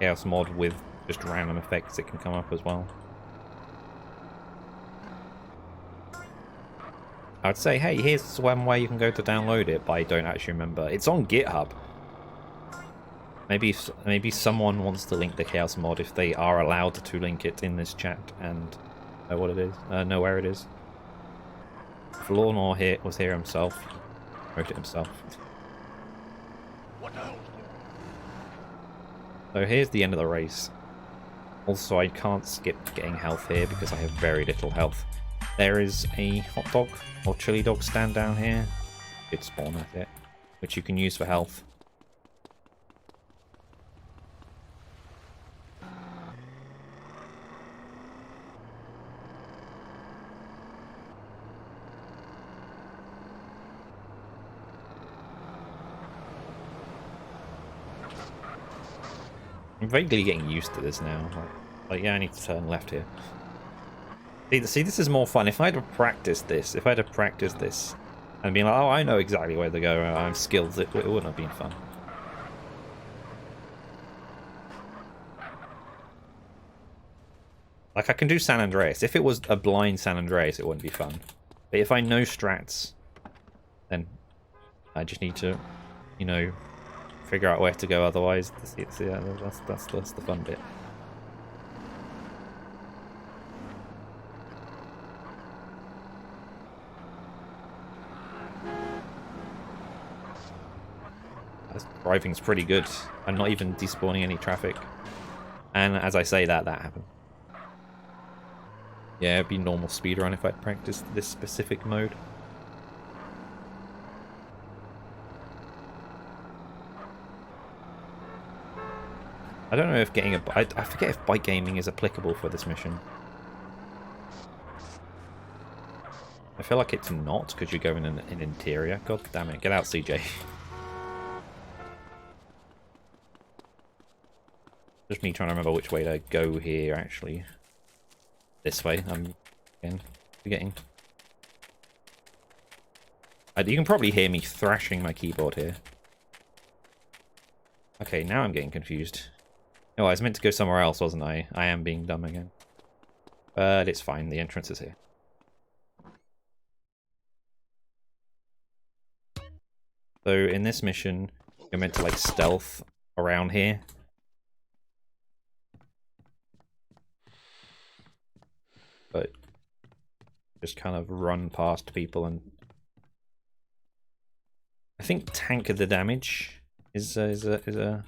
Chaos mod with just random effects that can come up as well. I'd say, hey, here's one way you can go to download it, but I don't actually remember. It's on GitHub. Maybe someone wants to link the Chaos mod if they are allowed to link it in this chat and know what it is, know where it is. Flornor here was here himself. Wrote it himself. So here's the end of the race. Also, I can't skip getting health here because I have very little health. There is a hot dog or chili dog stand down here. Good spawn at it, which you can use for health. I'm vaguely getting used to this now. Like, yeah, I need to turn left here. See, this is more fun. If I had practiced this, and been like, oh, I know exactly where to go, I'm skilled, it wouldn't have been fun. Like, I can do San Andreas. If it was a blind San Andreas, it wouldn't be fun. But if I know strats, then I just need to, you know, figure out where to go otherwise. That's the fun bit. This driving's pretty good. I'm not even despawning any traffic. And as I say that happened. Yeah, it'd be normal speedrun if I practiced this specific mode. I don't know if getting I forget if bike gaming is applicable for this mission. I feel like it's not, because you go in an interior. God damn it, get out, CJ. Just me trying to remember which way to go here, actually. This way, I'm again forgetting. You can probably hear me thrashing my keyboard here. Okay, now I'm getting confused. Oh, I was meant to go somewhere else, wasn't I? I am being dumb again. But it's fine, the entrance is here. So in this mission, you're meant to like stealth around here. But just kind of run past people, and I think tank the damage is the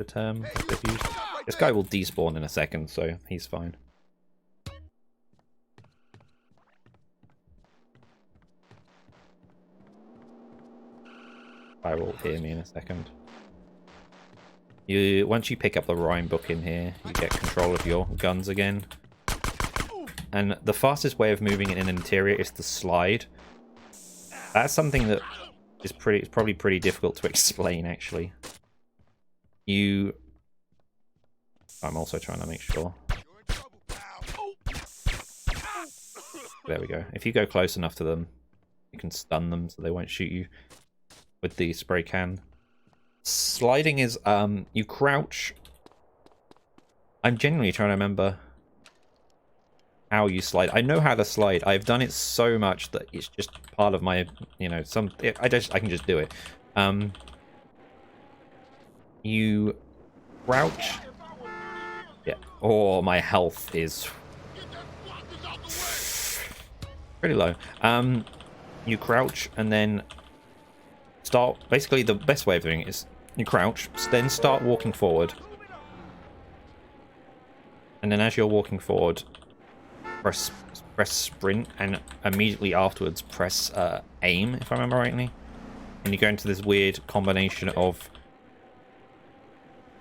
term that's used. This guy will despawn in a second, so he's fine. I will hear me in a second. Once you pick up the rhyme book in here, you get control of your guns again. And the fastest way of moving in an interior is to slide. That's something that is probably pretty difficult to explain, actually. I'm also trying to make sure. There we go. If you go close enough to them, you can stun them so they won't shoot you with the spray can. Sliding is, you crouch. I'm genuinely trying to remember how you slide. I know how to slide. I've done it so much that it's just part of my, you know, I can just do it. You crouch. Yeah. Oh, my health is pretty low. You crouch and then start. Basically, the best way of doing it is you crouch, then start walking forward, and then as you're walking forward, press sprint, and immediately afterwards press aim, if I remember rightly. And you go into this weird combination of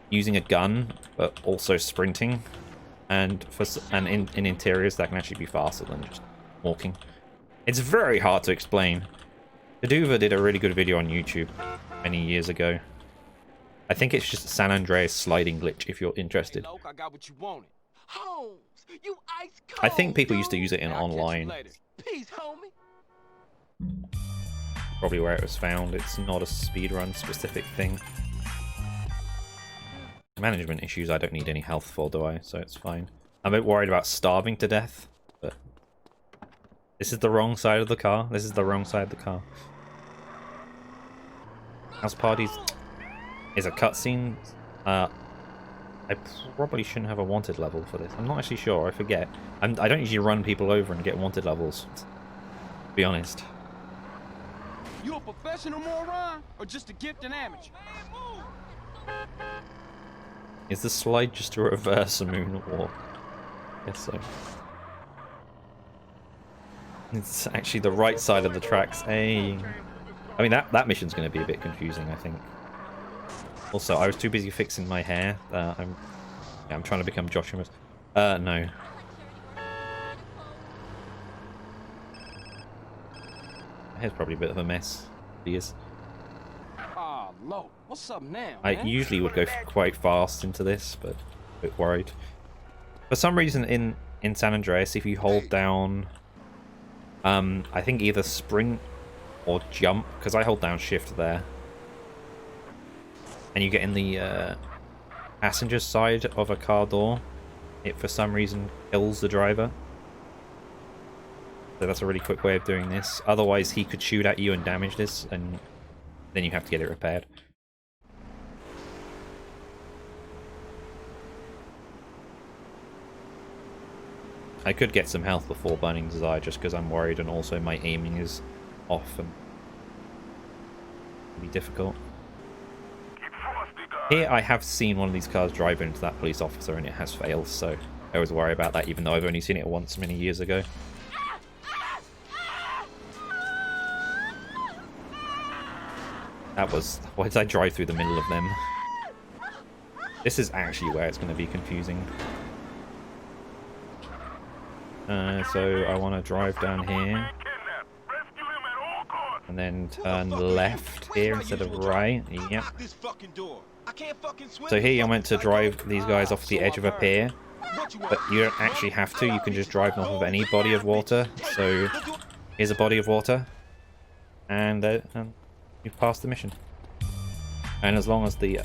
using a gun but also sprinting, and in interiors that can actually be faster than just walking. It's very hard to explain. Kaduva did a really good video on YouTube many years ago. I think it's just San Andreas sliding glitch if you're interested. I think people used to use it in online. Probably where it was found. It's not a speedrun specific thing. management issues I don't need any health for, do I? So it's fine. I'm a bit worried about starving to death, but this is the wrong side of the car. This is the wrong side of the car. House parties is a cutscene. I probably shouldn't have a wanted level for this. I'm not actually sure. I forget. I don't usually run people over and get wanted levels, to be honest. You a professional moron or just a gifted amateur? Is the slide just a reverse moonwalk? Guess so. It's actually the right side of the tracks. Hey. I mean, that mission's going to be a bit confusing, I think. Also, I was too busy fixing my hair. I'm trying to become Josh. No. My hair's probably a bit of a mess. He is. Oh, Lord. What's up now, I man? usually would go quite fast into this, but a bit worried. For some reason, in San Andreas, if you hold down, I think either sprint or jump, because I hold down shift there, and you get in the passenger side of a car door, it for some reason kills the driver. So that's a really quick way of doing this. Otherwise, he could shoot at you and damage this, and then you have to get it repaired. I could get some health before Burning Desire just because I'm worried, and also my aiming is off and be difficult. Here I have seen one of these cars drive into that police officer and it has failed, so I always worry about that even though I've only seen it once many years ago. That was... why did I drive through the middle of them? This is actually where it's going to be confusing. So I want to drive down here. And then turn left here instead of right. Yep. So here you're meant to drive these guys off the edge of a pier. But you don't actually have to. You can just drive them off of any body of water. So here's a body of water. And you've passed the mission. And as long as the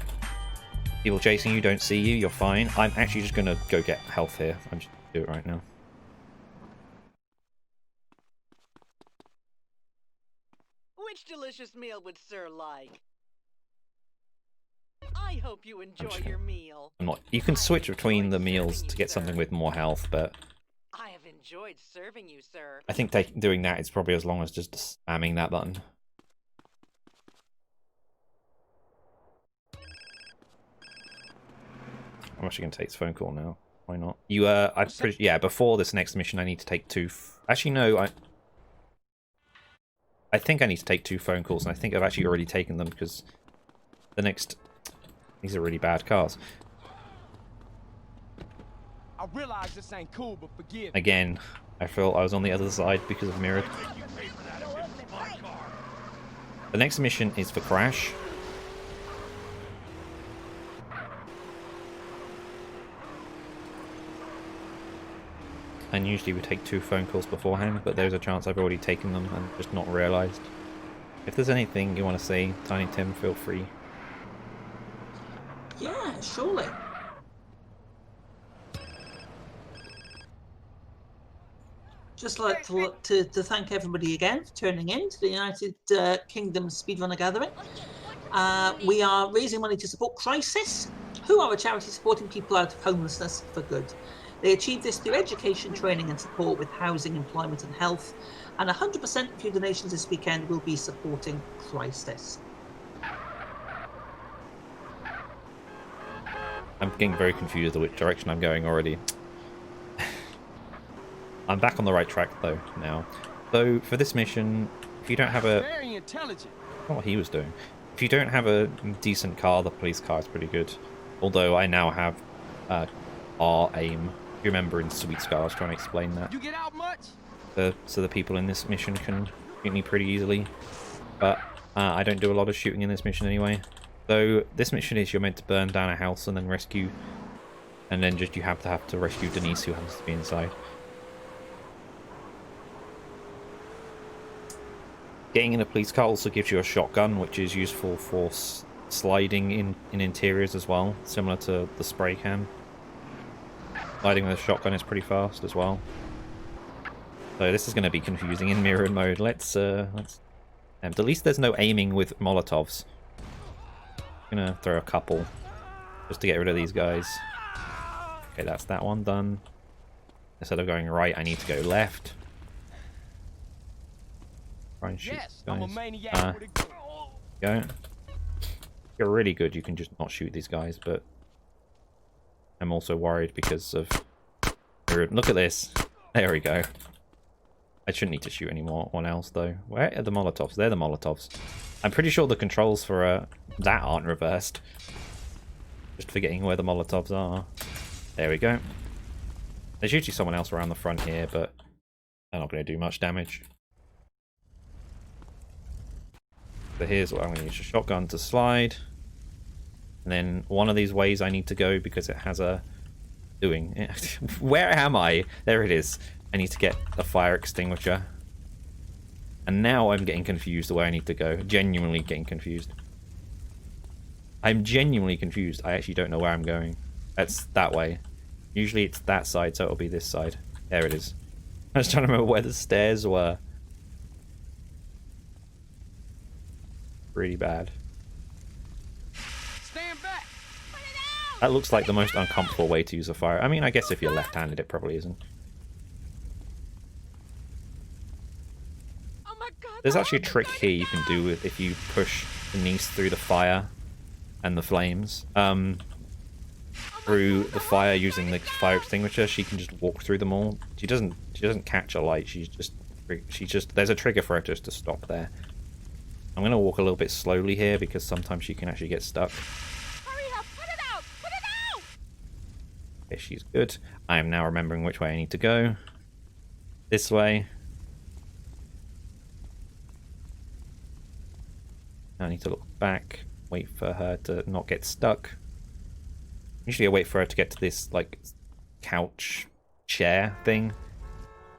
people chasing you don't see you, you're fine. I'm actually just going to go get health here. I'm just going to do it right now. Which delicious meal would Sir like? I hope you enjoy your meal. You can switch between the meals to get something with more health, but I have enjoyed serving you, sir. I think doing that is probably as long as just spamming that button. I'm actually going to take this phone call now. Why not? You, yeah, before this next mission, I need to take two... Actually, no, I think I need to take 2 phone calls, and I think I've actually already taken them, because the next... These are really bad cars. I realize this ain't cool, but forgive me. Again, I feel I was on the other side because of mirrored. The next mission is for Crash. And usually we take 2 phone calls beforehand, but there's a chance I've already taken them and just not realised. If there's anything you want to say, Tiny Tim, feel free. Yeah, surely. Just like to thank everybody again for tuning in to the United Kingdom Speedrunner Gathering. We are raising money to support Crisis, who are a charity supporting people out of homelessness for good. They achieve this through education, training and support with housing, employment and health. And 100% of your donations this weekend will be supporting Crisis. I'm getting very confused with which direction I'm going already. I'm back on the right track though now. So for this mission, if you don't have a... Very intelligent. Not what he was doing. If you don't have a decent car, the police car is pretty good. Although I now have R-aim. If you remember in Sweet Scar, I was trying to explain that. You get out much? So the people in this mission can shoot me pretty easily. But I don't do a lot of shooting in this mission anyway. So this mission is you're meant to burn down a house and then rescue... And then just you have to rescue Denise, who happens to be inside. Getting in a police car also gives you a shotgun, which is useful for sliding in interiors as well, similar to the spray can. Sliding with a shotgun is pretty fast as well. So this is going to be confusing in mirrored mode. Let's at least there's no aiming with Molotovs. I'm gonna throw a couple just to get rid of these guys. Okay, that's that one done. Instead of going right, I need to go left. Try and shoot these guys. Go. If you're really good, you can just not shoot these guys, but I'm also worried because of... Look at this. There we go. I shouldn't need to shoot anyone else, though. Where are the Molotovs? They're the Molotovs. I'm pretty sure the controls for that aren't reversed. Just forgetting where the Molotovs are. There we go. There's usually someone else around the front here, but they're not going to do much damage. So here's what I'm going to use. A shotgun to slide. And then one of these ways I need to go because it has a... Doing... Where am I? There it is. I need to get a fire extinguisher. And now I'm getting confused the way I need to go. Genuinely getting confused. I'm genuinely confused. I actually don't know where I'm going. That's that way. Usually it's that side, so it'll be this side. There it is. I was trying to remember where the stairs were. Really bad. Stand back. That looks like the most uncomfortable way to use a fire. I mean, I guess if you're left-handed, it probably isn't. Oh my God. There's actually a trick here you can do if you push Denise through the fire and the flames. Through the fire using the fire extinguisher, she can just walk through them all. She doesn't catch a light. She's just there's a trigger for her just to stop there. I'm gonna walk a little bit slowly here because sometimes she can actually get stuck. Hurry up! Put it out! Put it out! Okay, she's good. I am now remembering which way I need to go. This way. I need to look back, wait for her to not get stuck. Usually I wait for her to get to this, like, couch chair thing.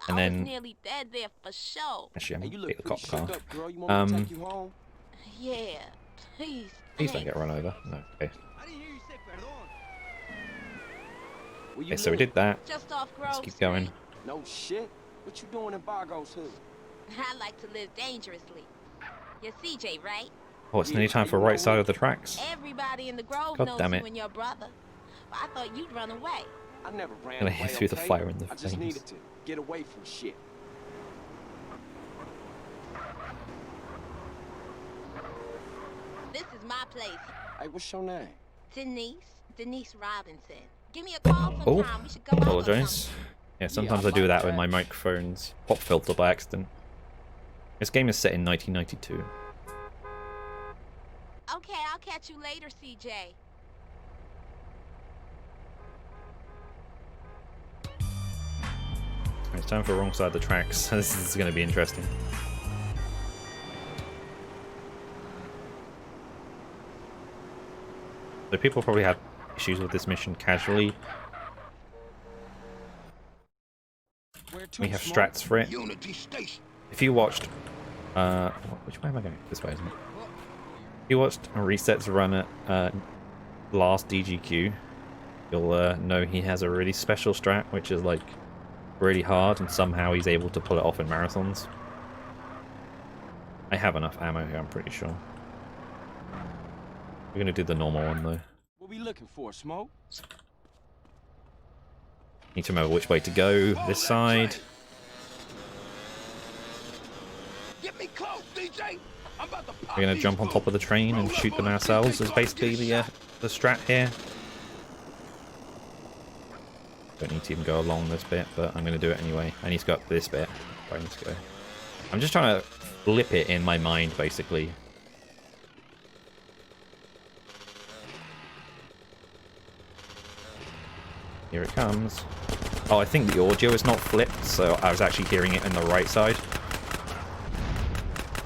And I then... was nearly dead there for sure. Actually, I'm Hey, going you to get the look cop pretty car. shook up, girl. You want me to take you home? Yeah, please. Please don't thanks. get run over. No, okay. I didn't hear you say perdón. Where you Okay, so we live? did that. Just off Grove Let's keep going. Street. No shit. What you doing in Bargo's hood? I like to live dangerously. You're CJ, right? Oh, it's nearly time for right side of the tracks. Everybody in the Grove God knows damn you it. and your brother. But I thought you'd run away. I never ran Gonna away, hit through the okay? fire and the I just flames. needed to get away from shit. This is my place. Hey, what's your name? Denise Robinson. Give me a call Oh, sometime. We should go out or apologize. something. Yeah, sometimes I do that with my microphone's pop filter by accident. This game is set in 1992. Okay, I'll catch you later, CJ. It's time for wrong side of the tracks. This is going to be interesting. So people probably have issues with this mission casually. We have strats for it. Unity Station. If you watched, which way am I going? This way, isn't it? If you watched Reset's run at last DGQ, you'll know he has a really special strat, which is like really hard, and somehow he's able to pull it off in marathons. I have enough ammo here, I'm pretty sure. We're gonna do the normal one though. What we looking for, Smoke? Need to remember which way to go. This side. Get me close, DJ. I'm about to pop We're gonna these jump on top of the train and shoot them ourselves. Is basically the strat here. Don't need to even go along this bit, but I'm gonna do it anyway. I need to go up this bit. Where I need to go. I'm just trying to flip it in my mind, basically. Here it comes. Oh, I think the audio is not flipped, so I was actually hearing it in the right side.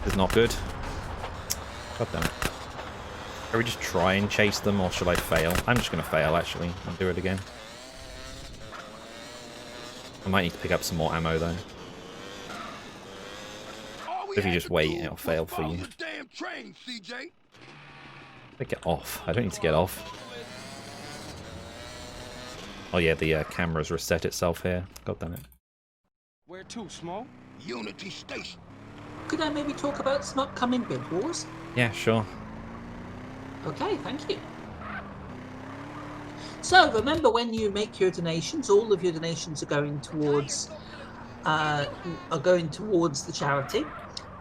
It's not good. God damn it. Shall we just try and chase them, or should I fail? I'm just going to fail, actually, and do it again. I might need to pick up some more ammo, though. All we If you had just to wait, do it'll was fail for follow you. the damn train, CJ. I get off. I don't need to get off. Oh yeah, the camera's reset itself here. God damn it. Where to, Smoke? Unity Station. Could I maybe talk about some upcoming bid wars? Yeah, sure. Okay, thank you. So remember, when you make your donations, all of your donations are going towards the charity.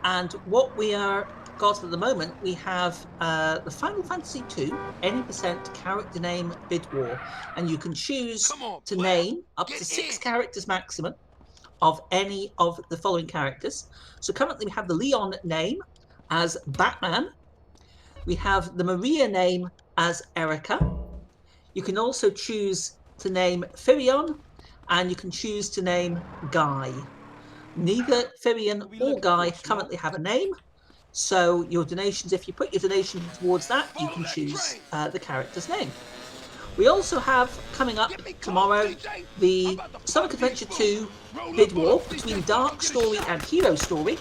And what we are got at the moment, we have the Final Fantasy II any percent character name bid war, and you can choose to name up to 6 characters maximum of any of the following characters. So currently we have the Leon name as Batman. We have the Maria name as Erica. You can also choose to name Firion, and you can choose to name Guy. Neither Firion or Guy currently have a name, so your donations, if you put your donation towards that, you can choose the character's name. We also have coming up tomorrow the Sonic Adventure 2 bid war between Dark Story and Hero Story,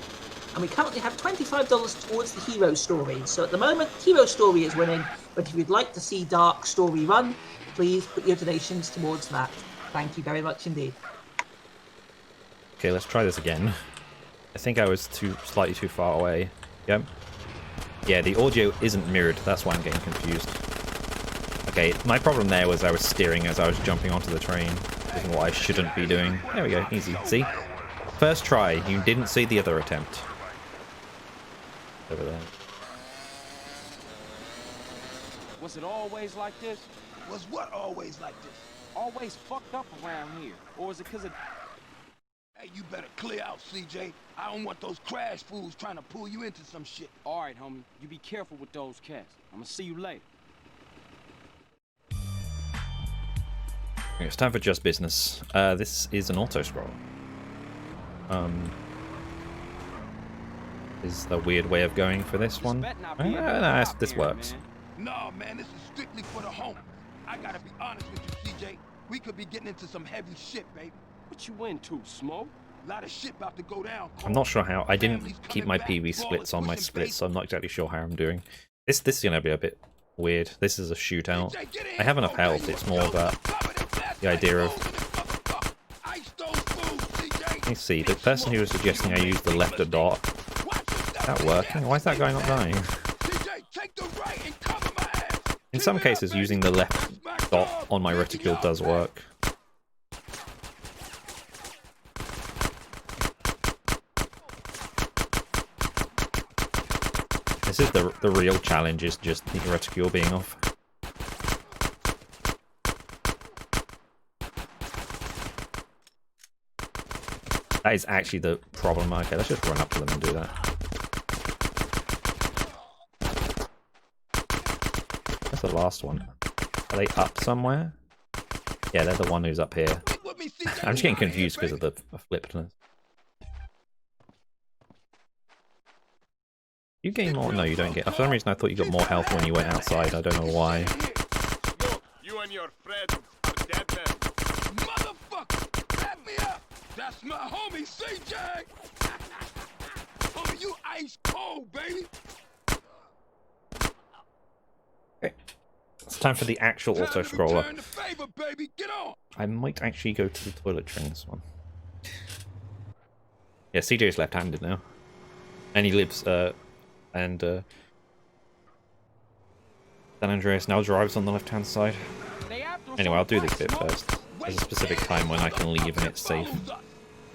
and we currently have $25 towards the Hero Story. So at the moment, Hero Story is winning, but if you'd like to see Dark Story run, please put your donations towards that. Thank you very much indeed. Okay, let's try this again. I think I was slightly too far away. Yep. Yeah, the audio isn't mirrored. That's why I'm getting confused. Okay, my problem there was I was steering as I was jumping onto the train. Doing what I shouldn't be doing. There we go, easy. See? First try, you didn't see the other attempt. Over there. Was it always like this? Was what always like this? Always fucked up around here? Or is it because of... Hey, you better clear out, CJ. I don't want those crash fools trying to pull you into some shit. All right, homie. You be careful with those cats. I'm gonna see you later. Okay, it's time for Just Business. This is an auto-scroll. Is a weird way of going for this one. This works. No, man, this is strictly for the home. I gotta be honest with you, CJ. We could be getting into some heavy shit, baby. What you into, Smoke? A lot of shit about to go down. I'm not sure how. I didn't keep my PV splits on my splits, so I'm not exactly sure how I'm doing. This is gonna be a bit weird. This is a shootout. I have enough health. It's more about the idea of... Let me see. The person who was suggesting I use the left dot. Is that working? Why is that guy not dying? In some cases, using the left dot on my reticule does work. This is the real challenge, is just the reticule being off. That is actually the problem. Okay, let's just run up to them and do that. That's the last one. Are they up somewhere? Yeah, they're the one who's up here. I'm just getting confused because of the flippedness. You gain more? No, you don't get. For some reason, I thought you got more health when you went outside. I don't know why. Look, you and your friends are dead men. Motherfucker, back me up. That's my homie, CJ. Homie, you ice cold, baby. Okay. It's time for the actual auto-scroller. Return the favor, baby. Get on. I might actually go to the toiletry in this one. Yeah, CJ's left-handed now. And he lives, San Andreas now drives on the left-hand side. Anyway, I'll do this bit first. There's a specific time when I can leave and it's safe.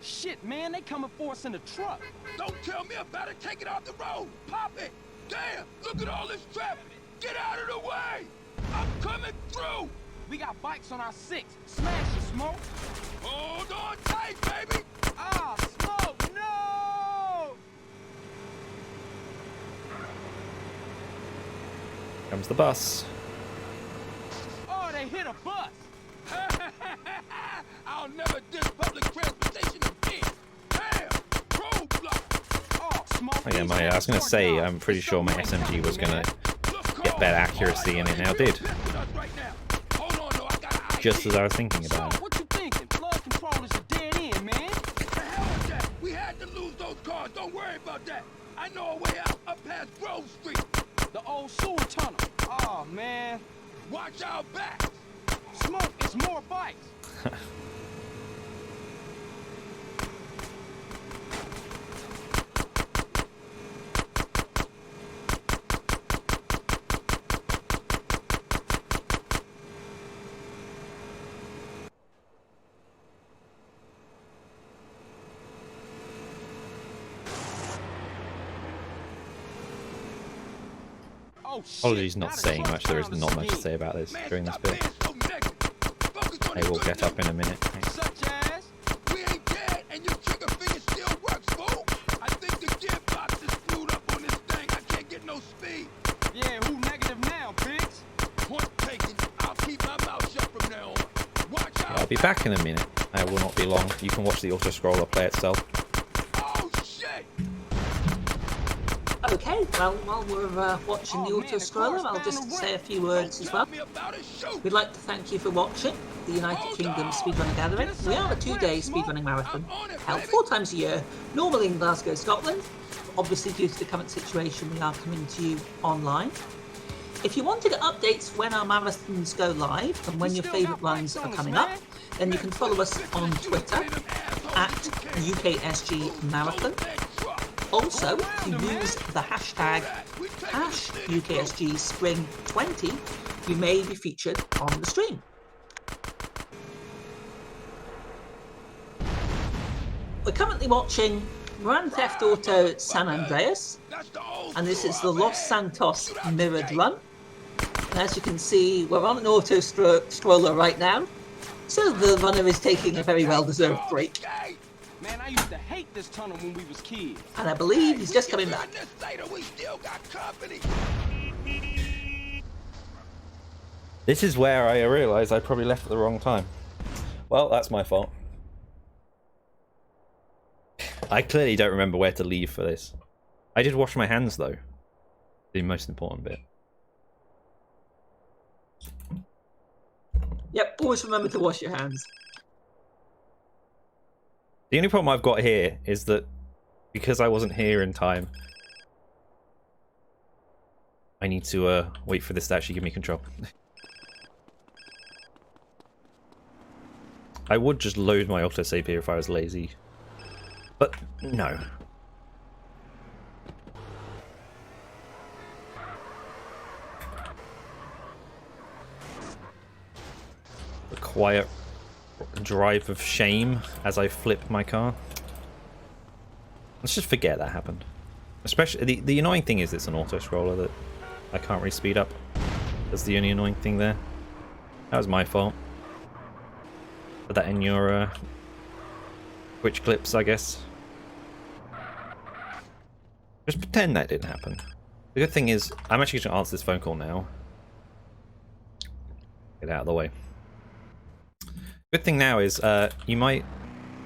Shit, man, they coming for us in the truck. Don't tell me about it. Take it off the road. Pop it. Damn, look at all this traffic. Get out of the way. I'm coming through. We got bikes on our 6. Smash it, Smoke. Hold on tight, baby. Ah, Smoke, no! Comes the bus. Oh, they hit a bus. I'll never diss public transportation again. Damn, roadblock. Oh, Smoke. Oh yeah, I was gonna say, I'm pretty sure my SMG was gonna get better accuracy, and it now did. Just as I was thinking about it. What you thinking? Flood control is a dead end, man. The hell with that. We had to lose those cars. Don't worry about that. I know a way out up past Grove Street. The old sewer tunnel. Oh, man. Watch out back. Smoke, it's more bikes. Oh, shit. Apologies not saying much. There is not much to say about this during this bit. I will get up in a minute. Such as? We ain't dead, and your trigger finger still works, fool. I think the gearbox is screwed up on this thing. I can't get no speed. Yeah, who negative now, bitch? Point taken. I'll keep my mouth shut from now on. Watch out. I'll be back in a minute. I will not be long. You can watch the auto scroller play itself. Oh, shit. Okay, well, while we're watching the auto scroller, I'll just say a few words as well. Tell me about it, shoot. We'd like to thank you for watching the United Kingdom Speedrunning Gathering. We are a 2-day speedrunning marathon, held 4 times a year, normally in Glasgow, Scotland. Obviously, due to the current situation, we are coming to you online. If you want to get updates when our marathons go live and when your favourite runs are coming up, then you can follow us on Twitter at UKSG Marathon. Also, if you use the hashtag #UKSGSpring20, you may be featured on the stream. We're currently watching Grand Theft Auto San Andreas, and this is the Los Santos mirrored run. And as you can see, we're on an auto scroller right now, so the runner is taking a very well-deserved break. Man, I used to hate this tunnel when we was kids. And I believe he's just coming back. This is where I realised I probably left at the wrong time. Well, that's my fault. I clearly don't remember where to leave for this. I did wash my hands though. The most important bit. Yep, always remember to wash your hands. The only problem I've got here is that because I wasn't here in time, I need to wait for this to actually give me control. I would just load my autosave here if I was lazy, but no. The quiet drive of shame as I flip my car. Let's just forget that happened. Especially the annoying thing is it's an auto scroller that I can't really speed up. That's the only annoying thing there. That was my fault. Put that in your Twitch clips, I guess. Just pretend that didn't happen. The good thing is I'm actually going to answer this phone call now. Get out of the way. Good thing now is you might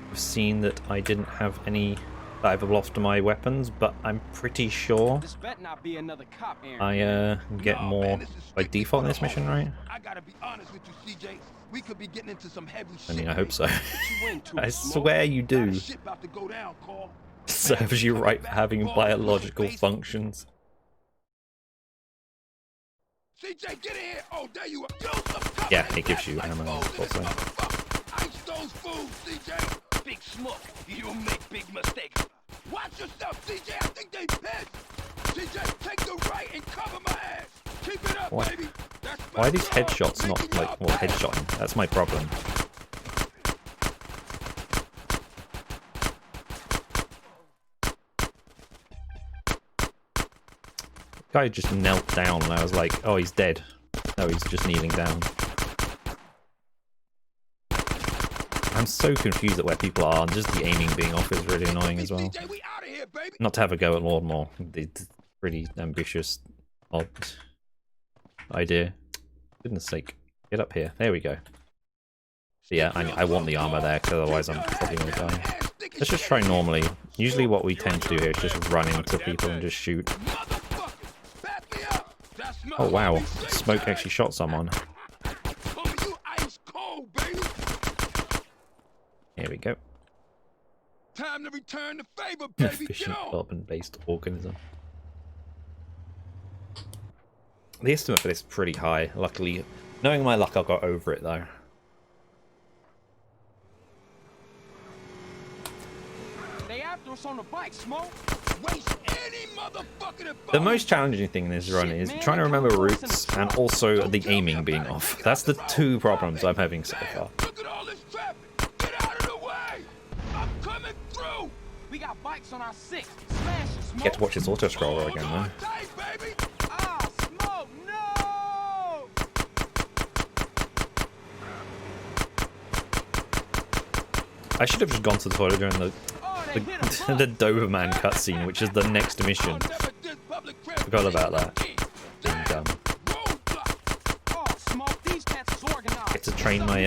have seen that I didn't have any that I've lost my weapons, but I'm pretty sure This better not be another cop errand. I get more by default in this mission, right? I gotta be honest with you, CJ. We could be getting into some heavy I shit. mean, I hope so. You went too I slow. swear you do. Shit about to go down, Carl. Serves you right for having biological functions. CJ, get in here. Oh, there you are. Yo, some cover. Yeah, it gives you ammo. Exposed Also. this motherfucker. Ice those fools, CJ. Big smoke. You don't make big mistakes. Watch yourself, CJ. I think they pissed. CJ, take the right and cover my ass. Keep it up, What? baby. That's Why are these my headshots dog. not Making like your well pay. headshotting? That's my problem. Guy just knelt down and I was like, oh, he's dead. No, he's just kneeling down. I'm so confused at where people are, and just the aiming being off is really annoying as well. CJ, we outta here, baby. Not to have a go at Lordmore. It's pretty ambitious, odd idea. Goodness sake. Get up here. There we go. So yeah, I want the armor there, because otherwise I'm probably going to die. Let's just try normally. Usually what we tend to do here is just run into people and just shoot. Motherfucker, back me up. That's my Oh wow, homie, smoke CJ. actually shot someone. Homie, you ice cold, baby. Here we go. Time to return the favor, baby. Efficient Get on. development-based organism. The estimate for this is pretty high. Luckily, knowing my luck, I got over it though. They after us on the bike, Smoke. Waste any motherfucker that The most challenging thing in this run is trying to remember routes and also the aiming being off. That's the two problems I'm having so far. Look at all this traffic. Get out of the way. I'm coming through. We got bikes on our 6. Smash it, Smoke. Get to watch this auto scroller again Hold on though. tight, baby. Ah, Smoke, no! I should have just gone to the toilet during the the Doberman cutscene, which is the next mission. Forgot about that. Being dumb. Get to train my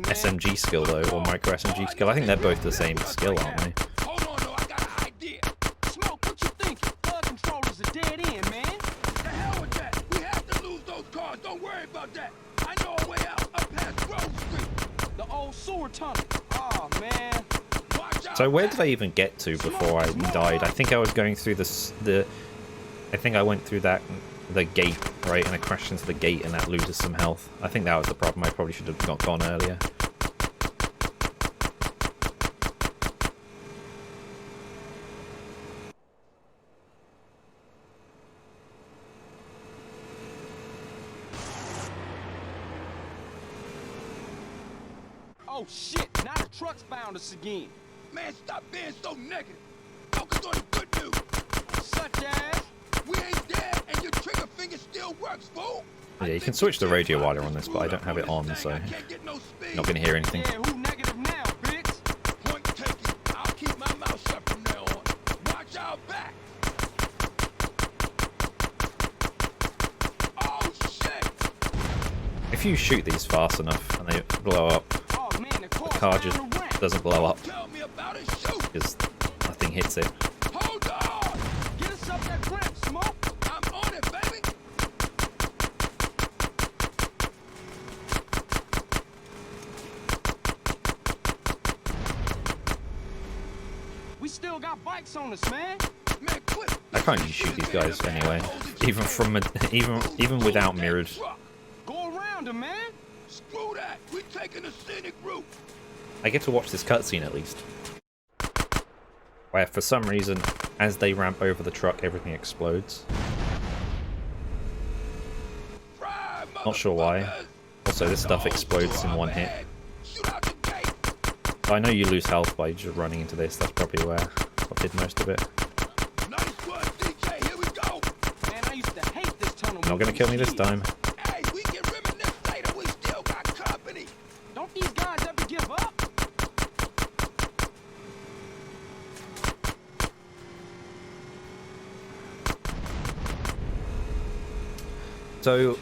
SMG skill though, or micro SMG skill. I think they're both the same skill, aren't they? Hold on, though. I got an idea. Smoke, what you thinking? Plug controllers are dead end, man. The hell with that. We have to lose those cars. Don't worry about that. I know a way out up past Grove Street. The old sewer tunnel. Oh, man. Watch out. So where did I even get to before I died? I think I was going through I think I went through the gate, right, and I crashed into the gate and that loses some health. I think that was the problem. I probably should have gone earlier. Oh, shit. Now the truck's found us again. Man, stop being so negative. Focus on the good news. Such as... We ain't dead, and your trigger finger still works, fool. Yeah, you can switch the radio while you're on this, but I don't have it on, so I can't get no speed. not going to hear anything. Yeah, who negative now, bitch? Point taken. I'll keep my mouth shut from now on. Watch out back. Oh, shit. If you shoot these fast enough and they blow up, Oh, man, the car just doesn't blow up Tell me about it, shoot. because nothing hits it. Hold on. Get us up that ramp, Smoke. I'm on it, baby. We still got bikes on us, man. Man, quit. I can't usually shoot these guys anyway, even without mirrored. Go around them, man. Screw that. We taking the scenic route. I get to watch this cutscene at least, where for some reason, as they ramp over the truck, everything explodes. Fry, Not sure why. motherfuckers. Also, this stuff explodes in one hit. Shoot out the gate. So I know you lose health by just running into this. That's probably where I did most of it. Nice one, DJ. Here we go. Man, I used to hate this tunnel. Not gonna kill me this time. Hey, we can reminisce later. We still got company. Don't these guys ever give up? So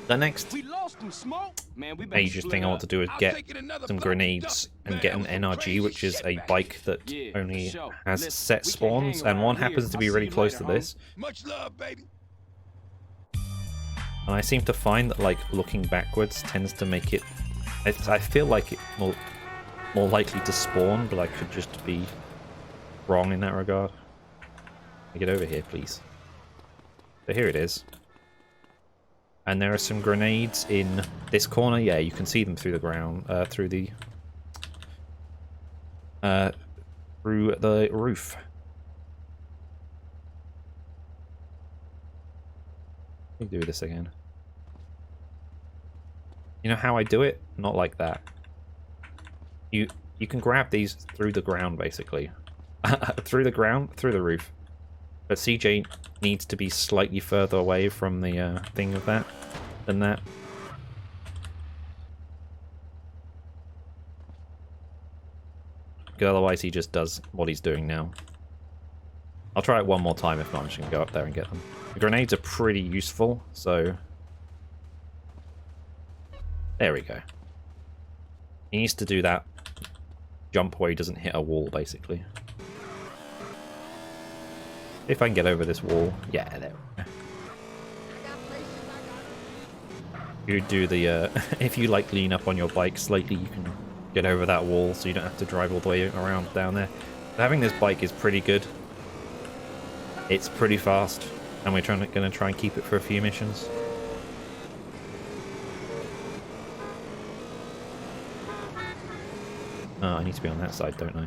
the next We lost them, Smoke. Man, we major thing I want to do is I'll get take it another some block. grenades and get an NRG, which is a bike that Yeah, only sure. has Listen, set we can't spawns, hang and one around here. happens to be I'll really see you close later, to this. Much love, baby. And I seem to find that like looking backwards tends to make it. I feel like it more likely to spawn, but I could just be wrong in that regard. Get over here, please. So here it is. And there are some grenades in this corner. Yeah, you can see them through the ground, through the roof. Let me do this again. You know how I do it? Not like that. You can grab these through the ground, basically. Through the ground, through the roof. But CJ needs to be slightly further away from the thing of that than that. Because otherwise he just does what he's doing now. I'll try it one more time, if not I'm just going to go up there and get them. The grenades are pretty useful, so... There we go. He needs to do that jump where he doesn't hit a wall, basically. If I can get over this wall. Yeah, there we go. You do the, if you like lean up on your bike slightly, you can get over that wall so you don't have to drive all the way around down there. But having this bike is pretty good. It's pretty fast. And we're going to try and keep it for a few missions. Oh, I need to be on that side, don't I?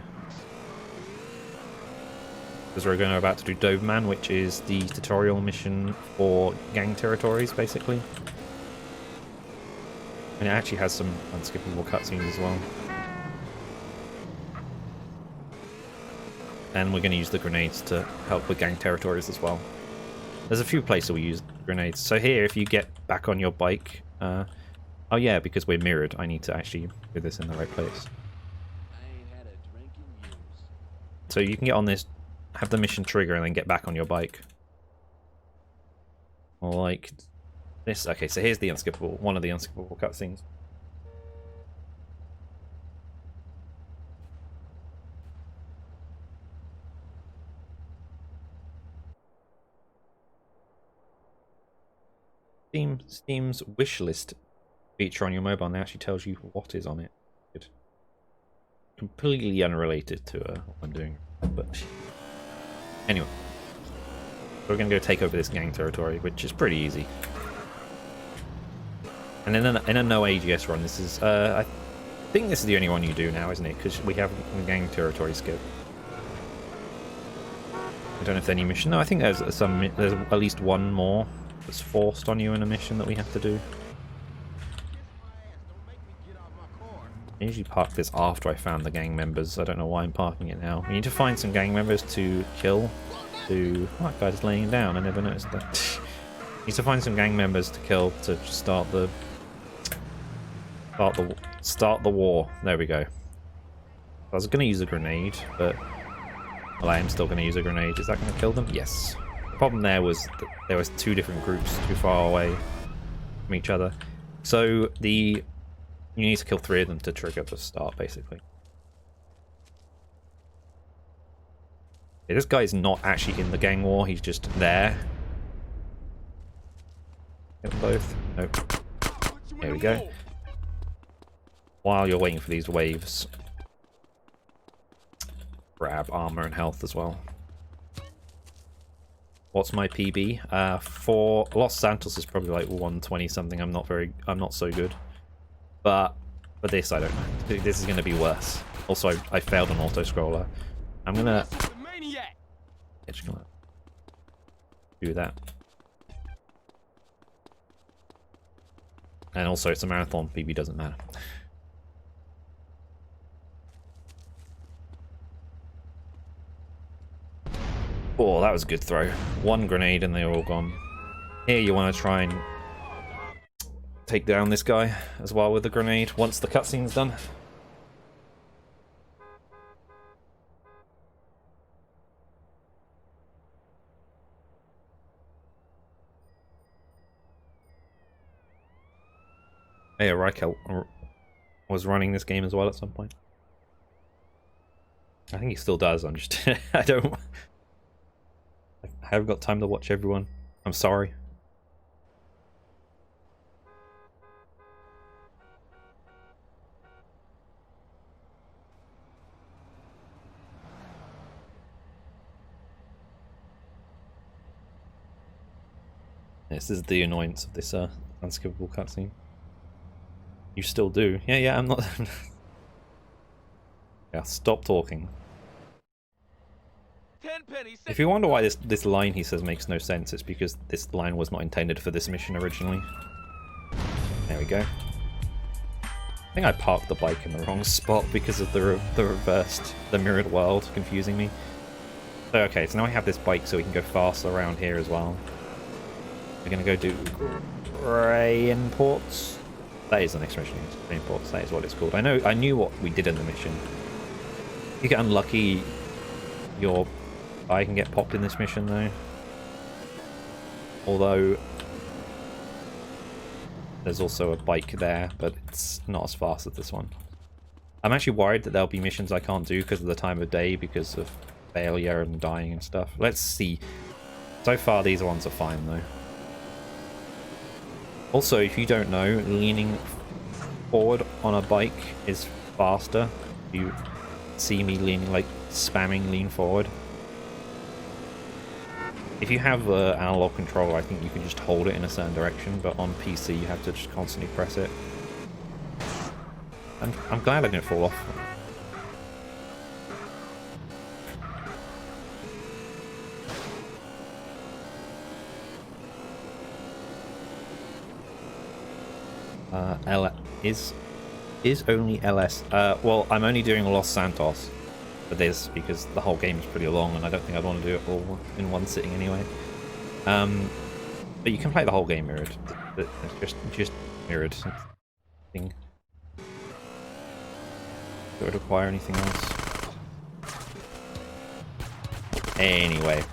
Because we're about to do Doberman, which is the tutorial mission for gang territories, basically. And it actually has some unskippable cutscenes as well. And we're going to use the grenades to help with gang territories as well. There's a few places we use grenades. So here, if you get back on your bike... oh yeah, because we're mirrored, I need to actually do this in the right place. So you can get on this, have the mission trigger, and then get back on your bike. Like this. Okay, so here's the unskippable, one of the unskippable cutscenes. Steam's wish list feature on your mobile now actually tells you what is on it. Good. Completely unrelated to what I'm doing, but anyway, we're gonna go take over this gang territory, which is pretty easy. And in a no AGS run, this is I think this is the only one you do now, isn't it? Because we have the gang territory skip. I don't know if there's any mission. No, I think there's at least one more that's forced on you in a mission that we have to do. I usually park this after I found the gang members. I don't know why I'm parking it now. We need to find some gang members to kill. Oh, that guy just laying down. I never noticed that. Need to find some gang members to kill to start the war. There we go. I was going to use a grenade, but well, I am still going to use a grenade. Is that going to kill them? Yes. The problem there was that there was two different groups too far away from each other. So you need to kill 3 of them to trigger the start, basically. Yeah, this guy is not actually in the gang war, he's just there. Get them both. Nope. There we go. While you're waiting for these waves, grab armor and health as well. What's my PB? For Los Santos is probably like 120 something. I'm not so good. But for this, I don't know. This is going to be worse. Also, I failed an auto scroller. I'm gonna do that. And also, it's a marathon. PB doesn't matter. Oh, that was a good throw. One grenade and they're all gone. Here you want to try and take down this guy as well with the grenade once the cutscene's done. Hey, Raquel was running this game as well at some point. I think he still does. I'm just I haven't got time to watch everyone. I'm sorry. This is the annoyance of this unskippable cutscene. You still do. Yeah, I'm not... Yeah, stop talking. If you wonder why this line he says makes no sense, it's because this line was not intended for this mission originally. There we go. I think I parked the bike in the wrong spot because of the mirrored world confusing me. So okay, so now I have this bike so we can go faster around here as well. We're gonna go do grain ports. That is the next mission. Grain ports. That is what it's called. I knew what we did in the mission. If you get unlucky, your eye can get popped in this mission though. Although there's also a bike there, but it's not as fast as this one. I'm actually worried that there'll be missions I can't do because of the time of day, because of failure and dying and stuff. Let's see. So far these ones are fine though. Also, if you don't know, leaning forward on a bike is faster. You see me leaning, like spamming lean forward. If you have an analog controller, I think you can just hold it in a certain direction, but on PC you have to just constantly press it. I'm glad I didn't fall off. Is only LS. Well, I'm only doing Los Santos for this because the whole game is pretty long, and I don't think I'd want to do it all in one sitting anyway. But you can play the whole game mirrored. It's just mirrored thing. Do it require anything else? Anyway,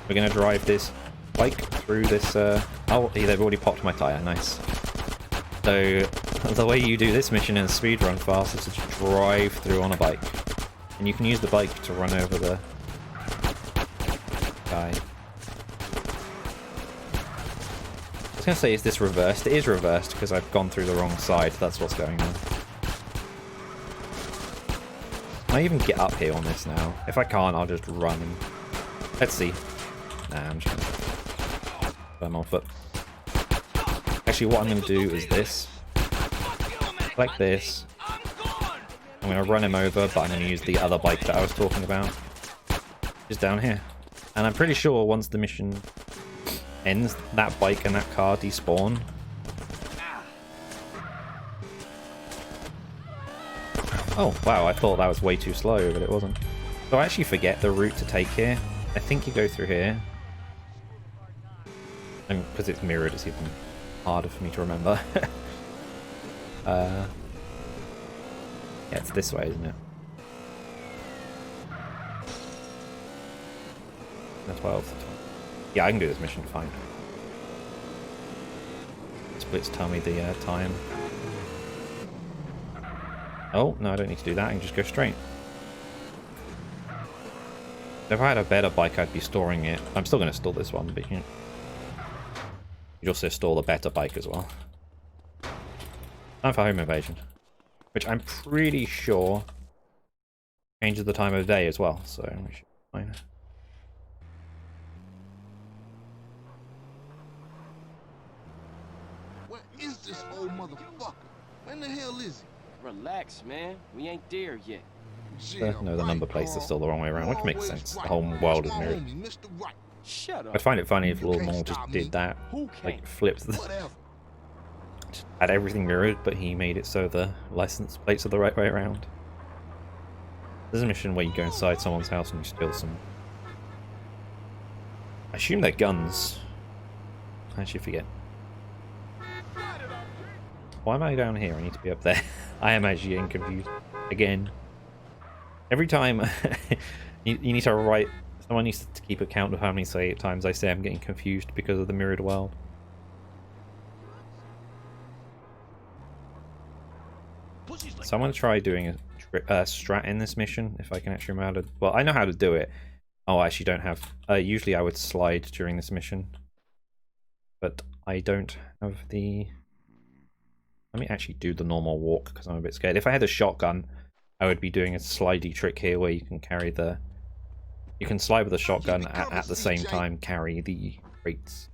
we're gonna drive this bike through this. Oh, they've already popped my tire. Nice. So the way you do this mission in a speedrun fast is to drive through on a bike, and you can use the bike to run over the guy. I was gonna say, is this reversed? It is reversed because I've gone through the wrong side. That's what's going on. Can I even get up here on this now? If I can't, I'll just run. Let's see. Nah, I'm just gonna... I'm on foot. Actually, what I'm going to do is this. Like this. I'm going to run him over, but I'm going to use the other bike that I was talking about. Just down here. And I'm pretty sure once the mission ends, that bike and that car despawn. Oh, wow, I thought that was way too slow, but it wasn't. So I actually forget the route to take here. I think you go through here. And because it's mirrored, it's even harder for me to remember. Yeah, it's this way, isn't it? The 12th. Yeah, I can do this mission fine. Splits tell me the time. Oh, no, I don't need to do that. I can just go straight. If I had a better bike, I'd be storing it. I'm still going to store this one, but you could also store the better bike as well. Time for home invasion. Which I'm pretty sure changes the time of day as well, so we should be fine. Where is this old motherfucker? When the hell is he? Relax, man. We ain't there yet. No, the number plates are still the wrong way around, which makes sense. The whole world is mirrored. Shut up. I find it funny if Lord Maul just did that. Like, flipped the... had everything mirrored, but he made it so the license plates are the right way around. There's a mission where you go inside someone's house and you steal some... I assume they're guns. I actually forget. Why am I down here? I need to be up there. I am actually getting confused. Again. Every time you need to write... Someone needs to keep account of how many times I say I'm getting confused because of the mirrored world. So I'm going to try doing a strat in this mission, if I can actually remember how to... Well, I know how to do it. Oh, I actually don't have... usually I would slide during this mission. But I don't have the... Let me actually do the normal walk, because I'm a bit scared. If I had a shotgun, I would be doing a slidey trick here where you can carry the... You can slide with a shotgun at the same time carry the crates.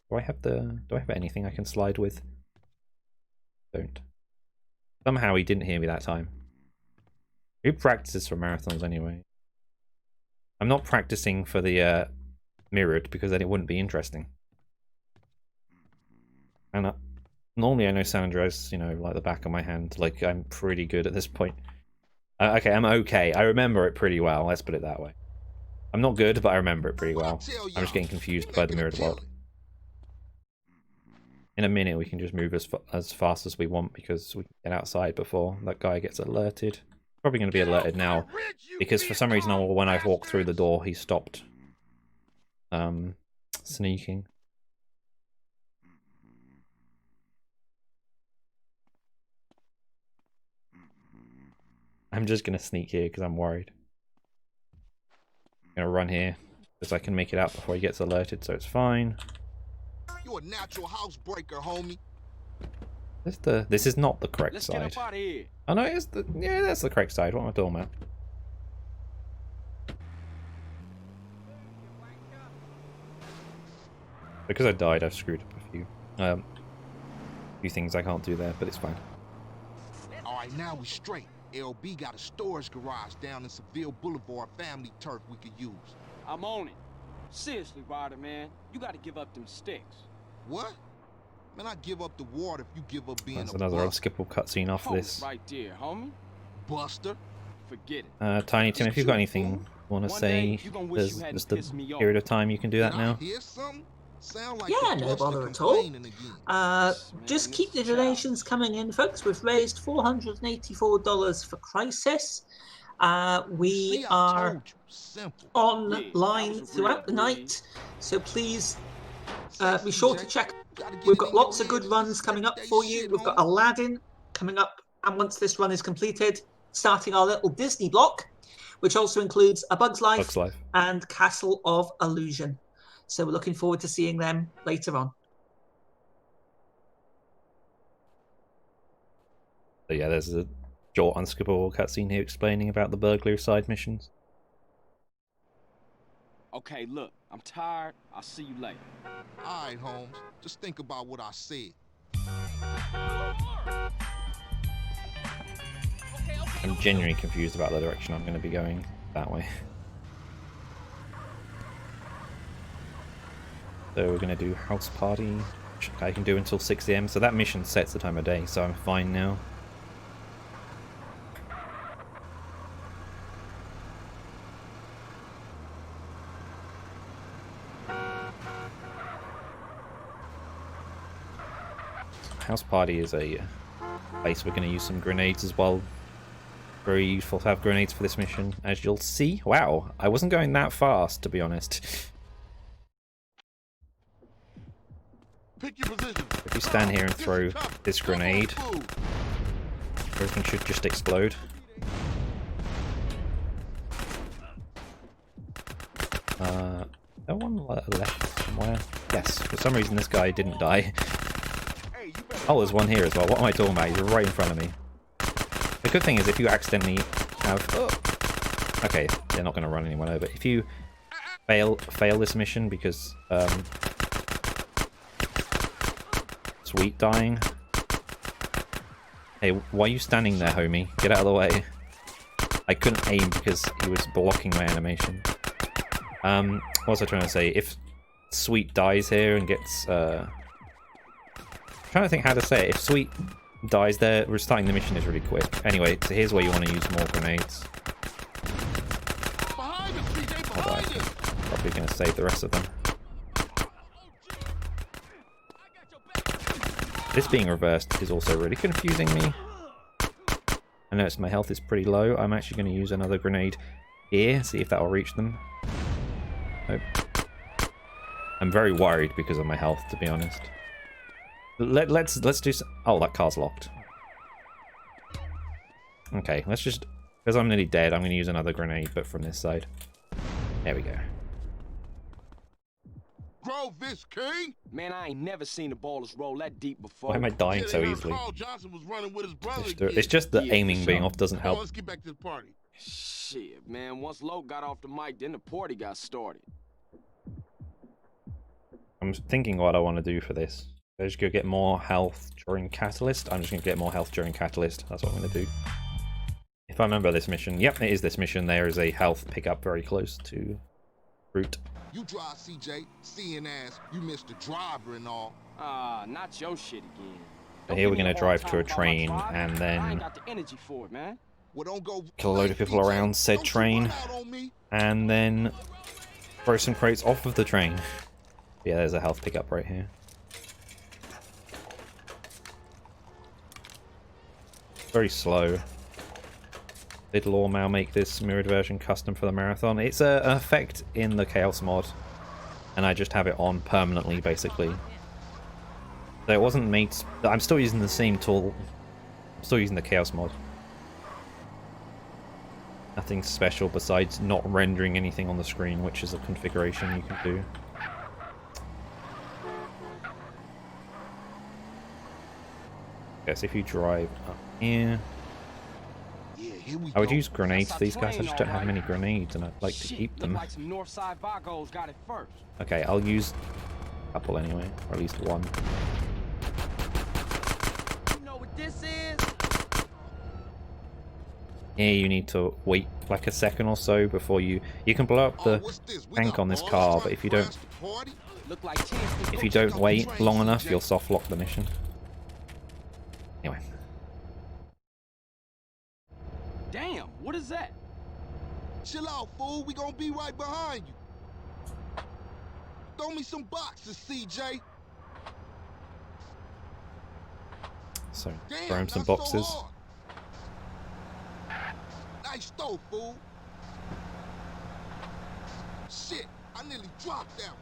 Do I have anything I can slide with? Don't. Somehow he didn't hear me that time. Who practices for marathons anyway? I'm not practicing for the mirrored because then it wouldn't be interesting. And normally I know San Andreas, you know, like the back of my hand. Like, I'm pretty good at this point. Okay, I'm okay. I remember it pretty well. Let's put it that way. I'm not good, but I remember it pretty well. I'm just getting confused by the mirrored world. In a minute, we can just move as fast as we want because we can get outside before that guy gets alerted. Probably going to be alerted now because for some reason, when I've walked through the door, he stopped sneaking. I'm just going to sneak here because I'm worried. I'm going to run here because I can make it out before he gets alerted, so it's fine. You a natural housebreaker, homie. This is not the correct Let's get side. up out of here. Oh no, it's the yeah, that's the correct side. What am I talking about? Because I died, I've screwed up a few things I can't do there, but it's fine. Alright, now we straight. LB got a storage garage down in Seville Boulevard, family turf we could use. I'm on it. Seriously, Ryder, man. You gotta give up them sticks. What? Man, I give up the water if you give up being That's a another buster. unskippable cutscene after Hold this. it right there, homie. Buster? Forget it. Tiny Tim, if you've got anything you want to One say, day, you gonna wish you hadn't there's the pissed me off. period of time you can do that Did I now. hear something? Sound like Yeah, the no Buster bother at all. complaining again. Just Man, keep the it's a child. donations coming in, folks. We've raised $484 for Crisis. We See, I are told you. Simple. online that was a throughout the real night, so please Say, be sure CJ, to check. gotta get We've it got in your lots of head good this runs is coming up everyday for you. shit, We've got homie. Aladdin coming up, and once this run is completed, starting our little Disney block, which also includes A Bug's Life, Bug's Life. and Castle of Illusion. So we're looking forward to seeing them later on. So yeah, there's a short unskippable cutscene here explaining about the burglary side missions. Okay, look. I'm tired. I'll see you later. Alright, Holmes. Just think about what I said. I'm genuinely confused about the direction I'm going to be going that way. So we're going to do house party, which I can do until 6 AM. So that mission sets the time of day, so I'm fine now. House party is a place we're going to use some grenades as well. Very useful to have grenades for this mission, as you'll see. Wow, I wasn't going that fast, to be honest. Pick your position. If you stand here and throw this grenade, everything should just explode. No one left somewhere? Yes, for some reason this guy didn't die. Oh, there's one here as well. What am I talking about? He's right in front of me. The good thing is if you accidentally have... Oh, okay, they're not going to run anyone over. If you fail this mission because... Sweet dying. Hey, why are you standing there, homie? Get out of the way. I couldn't aim because he was blocking my animation. What was I trying to say? If Sweet dies here and gets... I'm trying to think how to say it. If Sweet dies there, restarting the mission is really quick. Anyway, so here's where you want to use more grenades. Behind us, CJ, Although behind us. probably going to save the rest of them. This being reversed is also really confusing me. I notice my health is pretty low. I'm actually going to use another grenade here, see if that will reach them. Nope. I'm very worried because of my health, to be honest. Let's do some... Oh, that car's locked. Okay, let's just... Because I'm nearly dead, I'm going to use another grenade, but from this side. There we go. Grovis King. Man, I ain't never seen the ballers roll that deep before. Why am I dying Yeah, so they heard easily? Carl Johnson was running with his brother It's again. just the Yeah, aiming for being sure. off doesn't Come on, help. let's get back to the party. Shit, man. Once Lo got off the mic, then the party got started. I'm thinking what I want to do for this. I just go get more health during Catalyst. I'm just going to get more health during Catalyst. That's what I'm going to do. If I remember this mission. Yep, it is this mission. There is a health pickup very close to Route. You drive, CJ. Seeing as you missed the driver and all. Ah, not your shit again. So here we're going to drive to a train and I ain't then got the energy for it, man. Well, don't go kill a load of people CJ. around said Don't you train. run out on me. And then throw some crates off of the train. Yeah, there's a health pickup right here. Very slow. Did Lawmau make this mirrored version custom for the marathon? It's an effect in the Chaos mod, and I just have it on permanently, basically. So it wasn't made... I'm still using the same tool. I'm still using the Chaos mod. Nothing special besides not rendering anything on the screen, which is a configuration you can do. Guess if you drive up here, Yeah, here we I would go. use grenades That's for these our guys. I plane, just don't have alright. many grenades, and I'd like to Shit, keep look them. like some Northside Vagos got it first. Okay, I'll use a couple anyway, or at least one. You know what this is? Here you need to wait like a second or so before you can blow up Oh, the what's this? We tank got on this balls car, trying but to if you don't crash the party? Look like chance to if go you check don't out wait the train, long enough, CJ. you'll soft lock the mission. Anyway, Damn, what is that? Chill out, fool. We gonna be right behind you. Throw me some boxes, CJ. so Damn, throw him some not so boxes. hard. Nice throw, fool. Shit, I nearly dropped that one.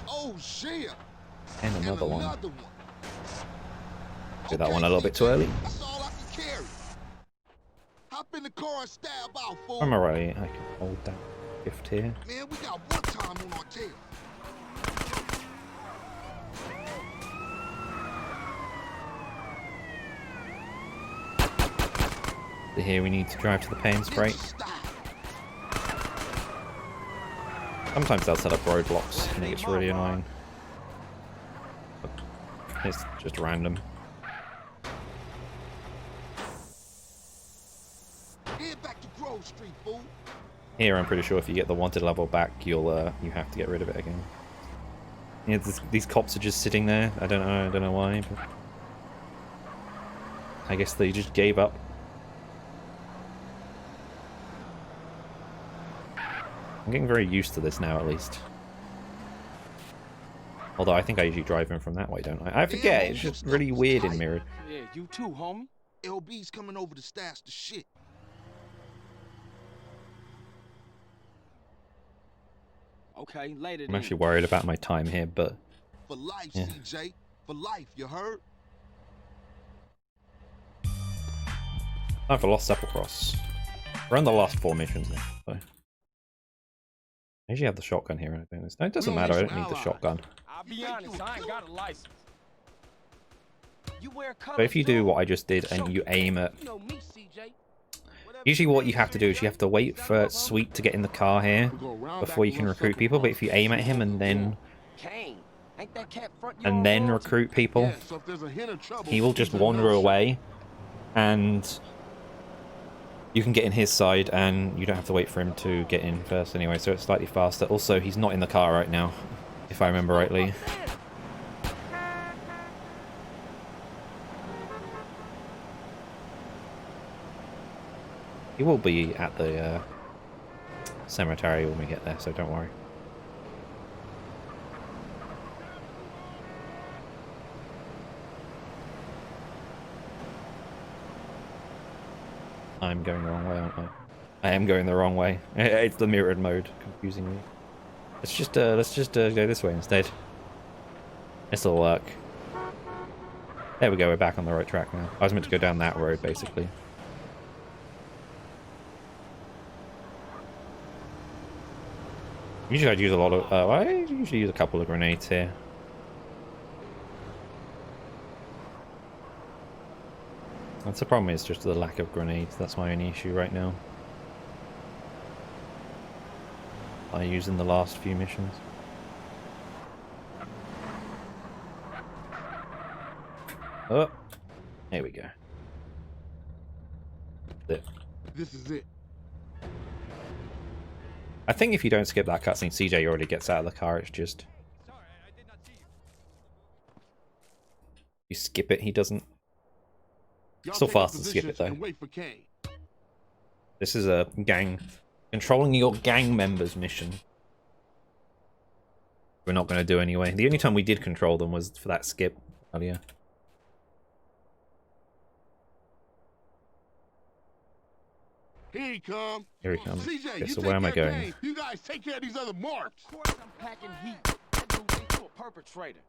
Oh, shit. And another one. Another one. Did that Okay, one a little bit CJ, too early. That's all I can carry. Hop in the car and stab out, fool. I'm alright. I can hold down shift here. Man, we got one time on our tail. So here we need to drive to the pay and spray. Ninja style. Sometimes they'll set up roadblocks and it gets really annoying. But it's just random. Head back to Grove Street, fool. Here, I'm pretty sure if you get the wanted level back, you have to get rid of it again. Yeah, these cops are just sitting there. I don't know why, but I guess they just gave up. I'm getting very used to this now, at least. Although I think I usually drive in from that way, don't I? I forget. It's just really weird in mirrored. Yeah, you too, homie. LB's coming over to stash the shit. Okay, later I'm then. actually worried about my time here, but For life, Yeah. CJ. For life, you heard? time for Lost Sepulchros. We're on the last 4 missions now, so. I usually have the shotgun here. I don't. No, it doesn't matter. I don't need the shotgun. I'll be honest, I ain't got a license. You wear colors, But if you do dude? what I just did and you aim at... You know me, CJ. Usually what you have to do is you have to wait for Sweet to get in the car here before you can recruit people, but if you aim at him and then Kane, ain't that cat front and yard then royalty? recruit people, Yeah, so if there's a hint of trouble, he will just he's in wander no shot. away and you can get in his side and you don't have to wait for him to get in first anyway, so it's slightly faster. Also, he's not in the car right now, if I remember rightly. He will be at the cemetery when we get there, so don't worry. I'm going the wrong way, aren't I? I am going the wrong way. It's the mirrored mode, confusing me. Let's just go this way instead. This'll work. There we go. We're back on the right track now. I was meant to go down that road, basically. Usually I'd use a lot of... I usually use a couple of grenades here. That's the problem, is just the lack of grenades. That's my only issue right now. I use in the last few missions. Oh, there we go. There. This is it. I think if you don't skip that cutscene, CJ already gets out of the car. It's just you skip it, he doesn't. Y'all Still take up fast to skip it, positions though. and wait for Kane. This is a gang controlling your gang members mission. We're not going to do anyway. The only time we did control them was for that skip earlier. Here he come. Here he comes. CJ, Okay, you so take where am I care of going? Kane. You guys take care of these other marks. Of course I'm packing heat. That dude ain't to a perpetrator.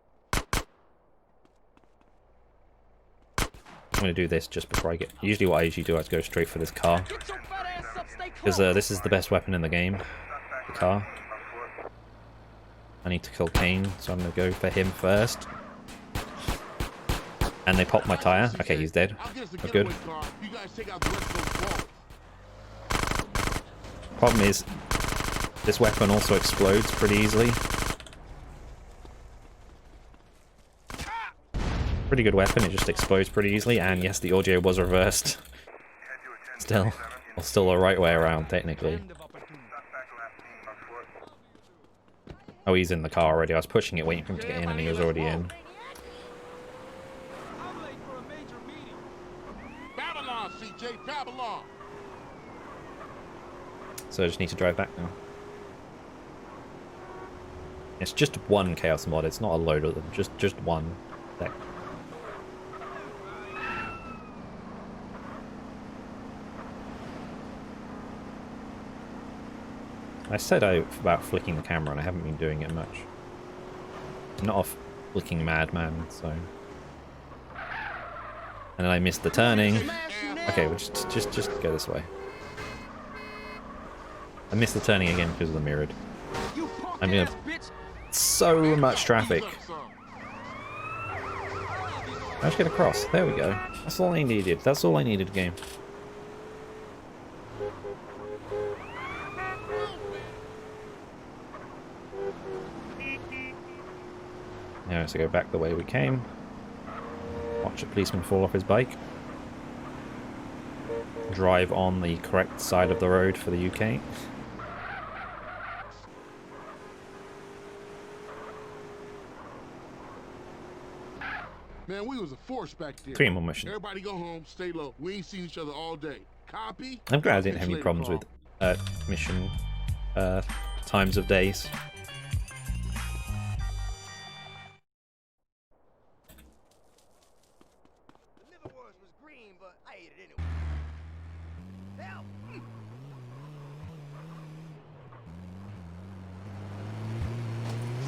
I'm going to do this just before I get... Usually what I usually do is go straight for this car. Get your fat ass up, stay Because close. this is the best weapon in the game. The car. I need to kill Kane, so I'm going to go for him first. And they popped my tire. Okay, he's dead. We're good. Problem is, this weapon also explodes pretty easily. Pretty good weapon, it just explodes pretty easily, and yes, the audio was reversed. Still the right way around, technically. Oh, he's in the car already. I was pushing it, waiting for him to get in, and he was already in. Babylon, CJ, Babylon. So I just need to drive back now. It's just one Chaos mod, it's not a load of them, just one deck. I said about flicking the camera and I haven't been doing it much. I'm not a flicking madman, so... And then I missed the turning. Okay, we'll just go this way. I missed the turning again because of the mirrored. I'm gonna... So much traffic. Let's get across. There we go. That's all I needed. That's all I needed, game. Now let's go back the way we came. Watch a policeman fall off his bike. Drive on the correct side of the road for the UK. Man, we was a force back there. 3 more missions. Everybody go home, stay low. We ain't seen each other all day. Copy? I'm glad I didn't have any problems with mission times of days. The liverwurst was green, but I ate it anyway. Help!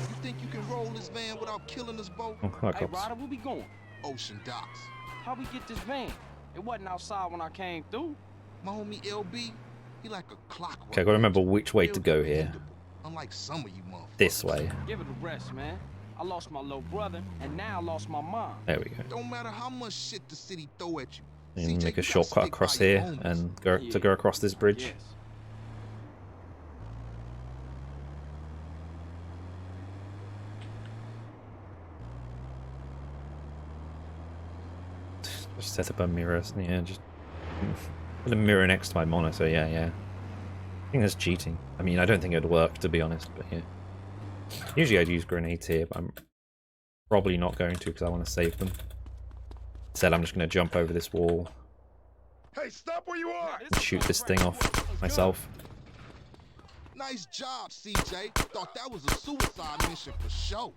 You think you can roll this van without killing us both? Oh, hi, Hey, cops. Ryder, where we going? Ocean docks. How we get this van? It wasn't outside when I came through. My homie LB, he like a clockwork. Okay, I gotta remember which way to go here. Unlike some of you motherfuckers. This way. Give it a rest, man. I lost my little brother, and now I lost my mom. There we go. Don't matter how much shit the city throw at you. And CJ, make you a gotta shortcut stick across by your here homies. and go across this bridge. Yes. Just set up a mirror. Yeah, just put a mirror next to my monitor. Yeah. I think that's cheating. I mean, I don't think it would work, to be honest, but yeah. Usually I'd use grenades here, but I'm probably not going to because I want to save them. Instead, I'm just going to jump over this wall Hey, stop where you are! and shoot this thing off myself. Nice job, CJ. Thought that was a suicide mission for sure.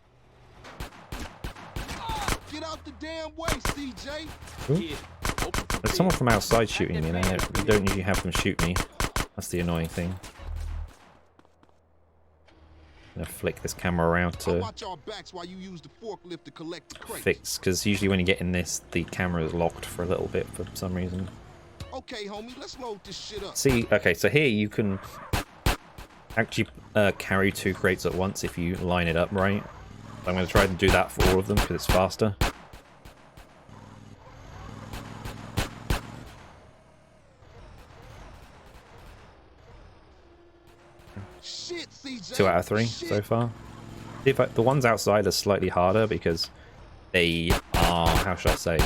Get out the damn way, CJ. Kid, open the There's someone bed. from outside shooting me, and I don't usually have them shoot me. That's the annoying thing. I'm gonna flick this camera around I'll to watch our backs while you use the forklift to collect the crates. fix, because usually when you get in this, the camera is locked for a little bit for some reason. Okay, homie, let's load this shit up. See, okay, so here you can actually carry 2 crates at once if you line it up right. I'm going to try and do that for all of them because it's faster. Shit, CJ. 2 out of 3 Shit. so far. The ones outside are slightly harder because they are, how should I say,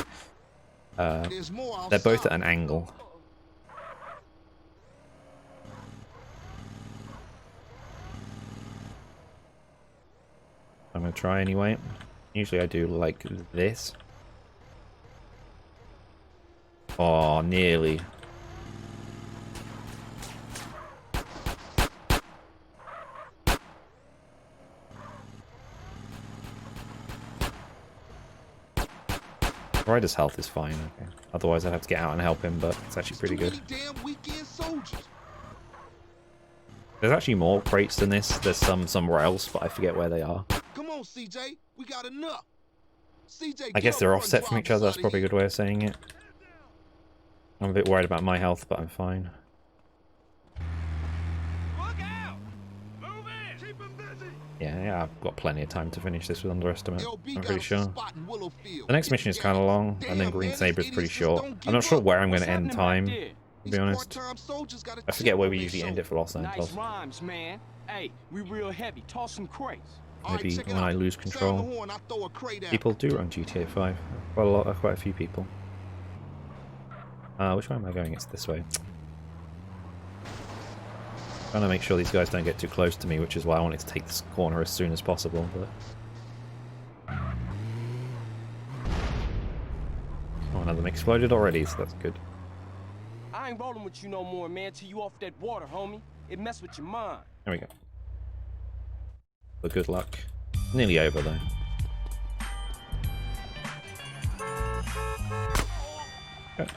There's more they're both at outside. an angle. I'm going to try anyway. Usually I do like this. Oh, nearly. Ryder's health is fine. Okay. Otherwise I'd have to get out and help him, but it's actually pretty Too good. many damn weekend soldiers. There's actually more crates than this. There's some somewhere else, but I forget where they are. Come on, CJ. We got enough. CJ, I guess they're offset from each other. That's probably a good way of saying it. I'm a bit worried about my health, but I'm fine. Look out! Move in! Keep him busy! Yeah, I've got plenty of time to finish this with underestimate. I'm pretty sure. The next mission is kind of long, and then Green Saber is pretty short. I'm not sure where I'm going to end time, to be honest. I forget where we usually end it for Los Santos. Nice rhymes, man. Hey, we real heavy. Toss some crates. Maybe when I lose control. People do run GTA 5. Quite a few people. Which way am I going? It's this way. Trying to make sure these guys don't get too close to me, which is why I wanted to take this corner as soon as possible. But one of them exploded already, so that's good. I ain't rolling with you no more, man, till you off that water, homie. It mess with your mind. There we go. But good luck. Nearly over though. Okay.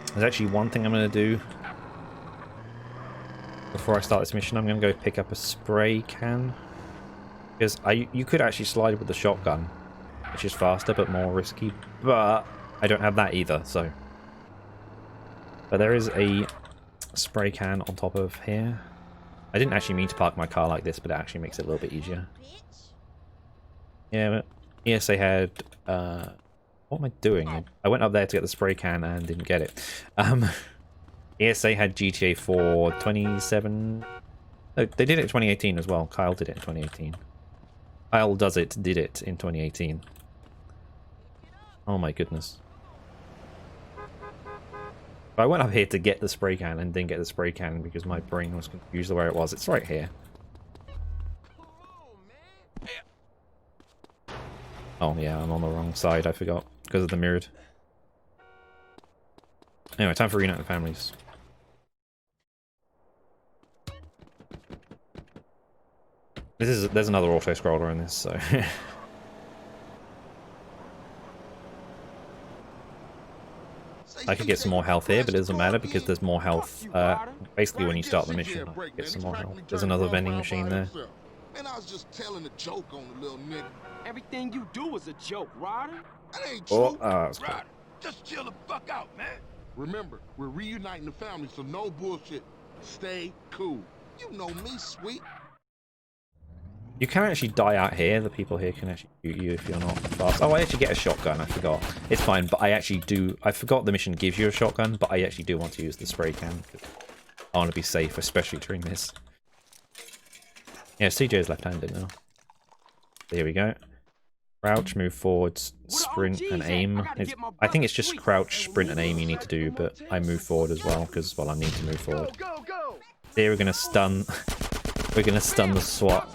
There's actually one thing I'm going to do before I start this mission. I'm going to go pick up a spray can, because you could actually slide with the shotgun, which is faster but more risky, but I don't have that either. So, but there is a spray can on top of here. I didn't actually mean to park my car like this, but it actually makes it a little bit easier. Yeah, but ESA had what am I doing? I went up there to get the spray can and didn't get it. ESA had GTA 4 27... No, they did it in 2018 as well. Kyle did it in 2018. Kyle did it in 2018. Oh my goodness. I went up here to get the spray can and didn't get the spray can because my brain was confused where it was. It's right here. Oh yeah, I'm on the wrong side, I forgot. Because of the mirrored. Anyway, time for Reuniting Families. There's another auto-scroller in this, so... I could get some more health here, but it doesn't matter because there's more health. Basically, when you start the mission, I get some more health. There's another vending machine there. And I was just telling a joke on the little nigga. Everything you do is a joke, Ryder. That ain't true. Oh, that's cool. Ryder, just chill the fuck out, man. Remember, we're reuniting the family, so no bullshit. Stay cool. You know me, sweet. You can actually die out here. The people here can actually shoot you if you're not fast. Oh, I actually get a shotgun. I forgot. It's fine, but I actually do. I forgot the mission gives you a shotgun, but I actually do want to use the spray can. I want to be safe, especially during this. Yeah, CJ is left-handed now. Here we go. Crouch, move forwards, sprint, and aim. I think it's just crouch, sprint, and aim you need to do, but I move forward as well because, well, I need to move forward. Here we're gonna stun. We're gonna stun the SWAT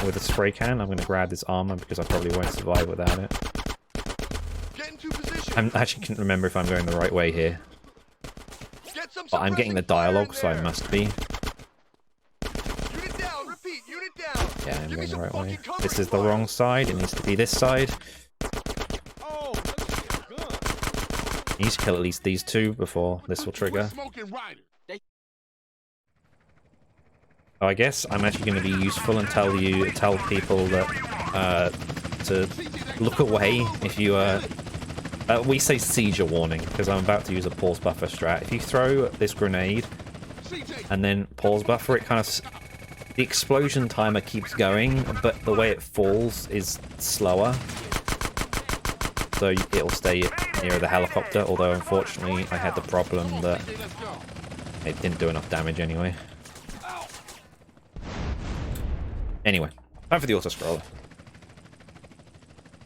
with a spray can. I'm gonna grab this armor because I probably won't survive without it. I actually can't remember if I'm going the right way here, but I'm getting the dialogue, so I must be. Yeah, I'm going the right way. This is the wrong side. It needs to be this side. You need to kill at least these two before this will trigger. Oh, I guess I'm actually going to be useful and tell people that to look away if you we say seizure warning because I'm about to use a pause buffer strat. If you throw this grenade and then pause buffer, it kind of the explosion timer keeps going, but the way it falls is slower. So it'll stay near the helicopter, although unfortunately I had the problem that it didn't do enough damage anyway. Anyway, time for the auto-scroller.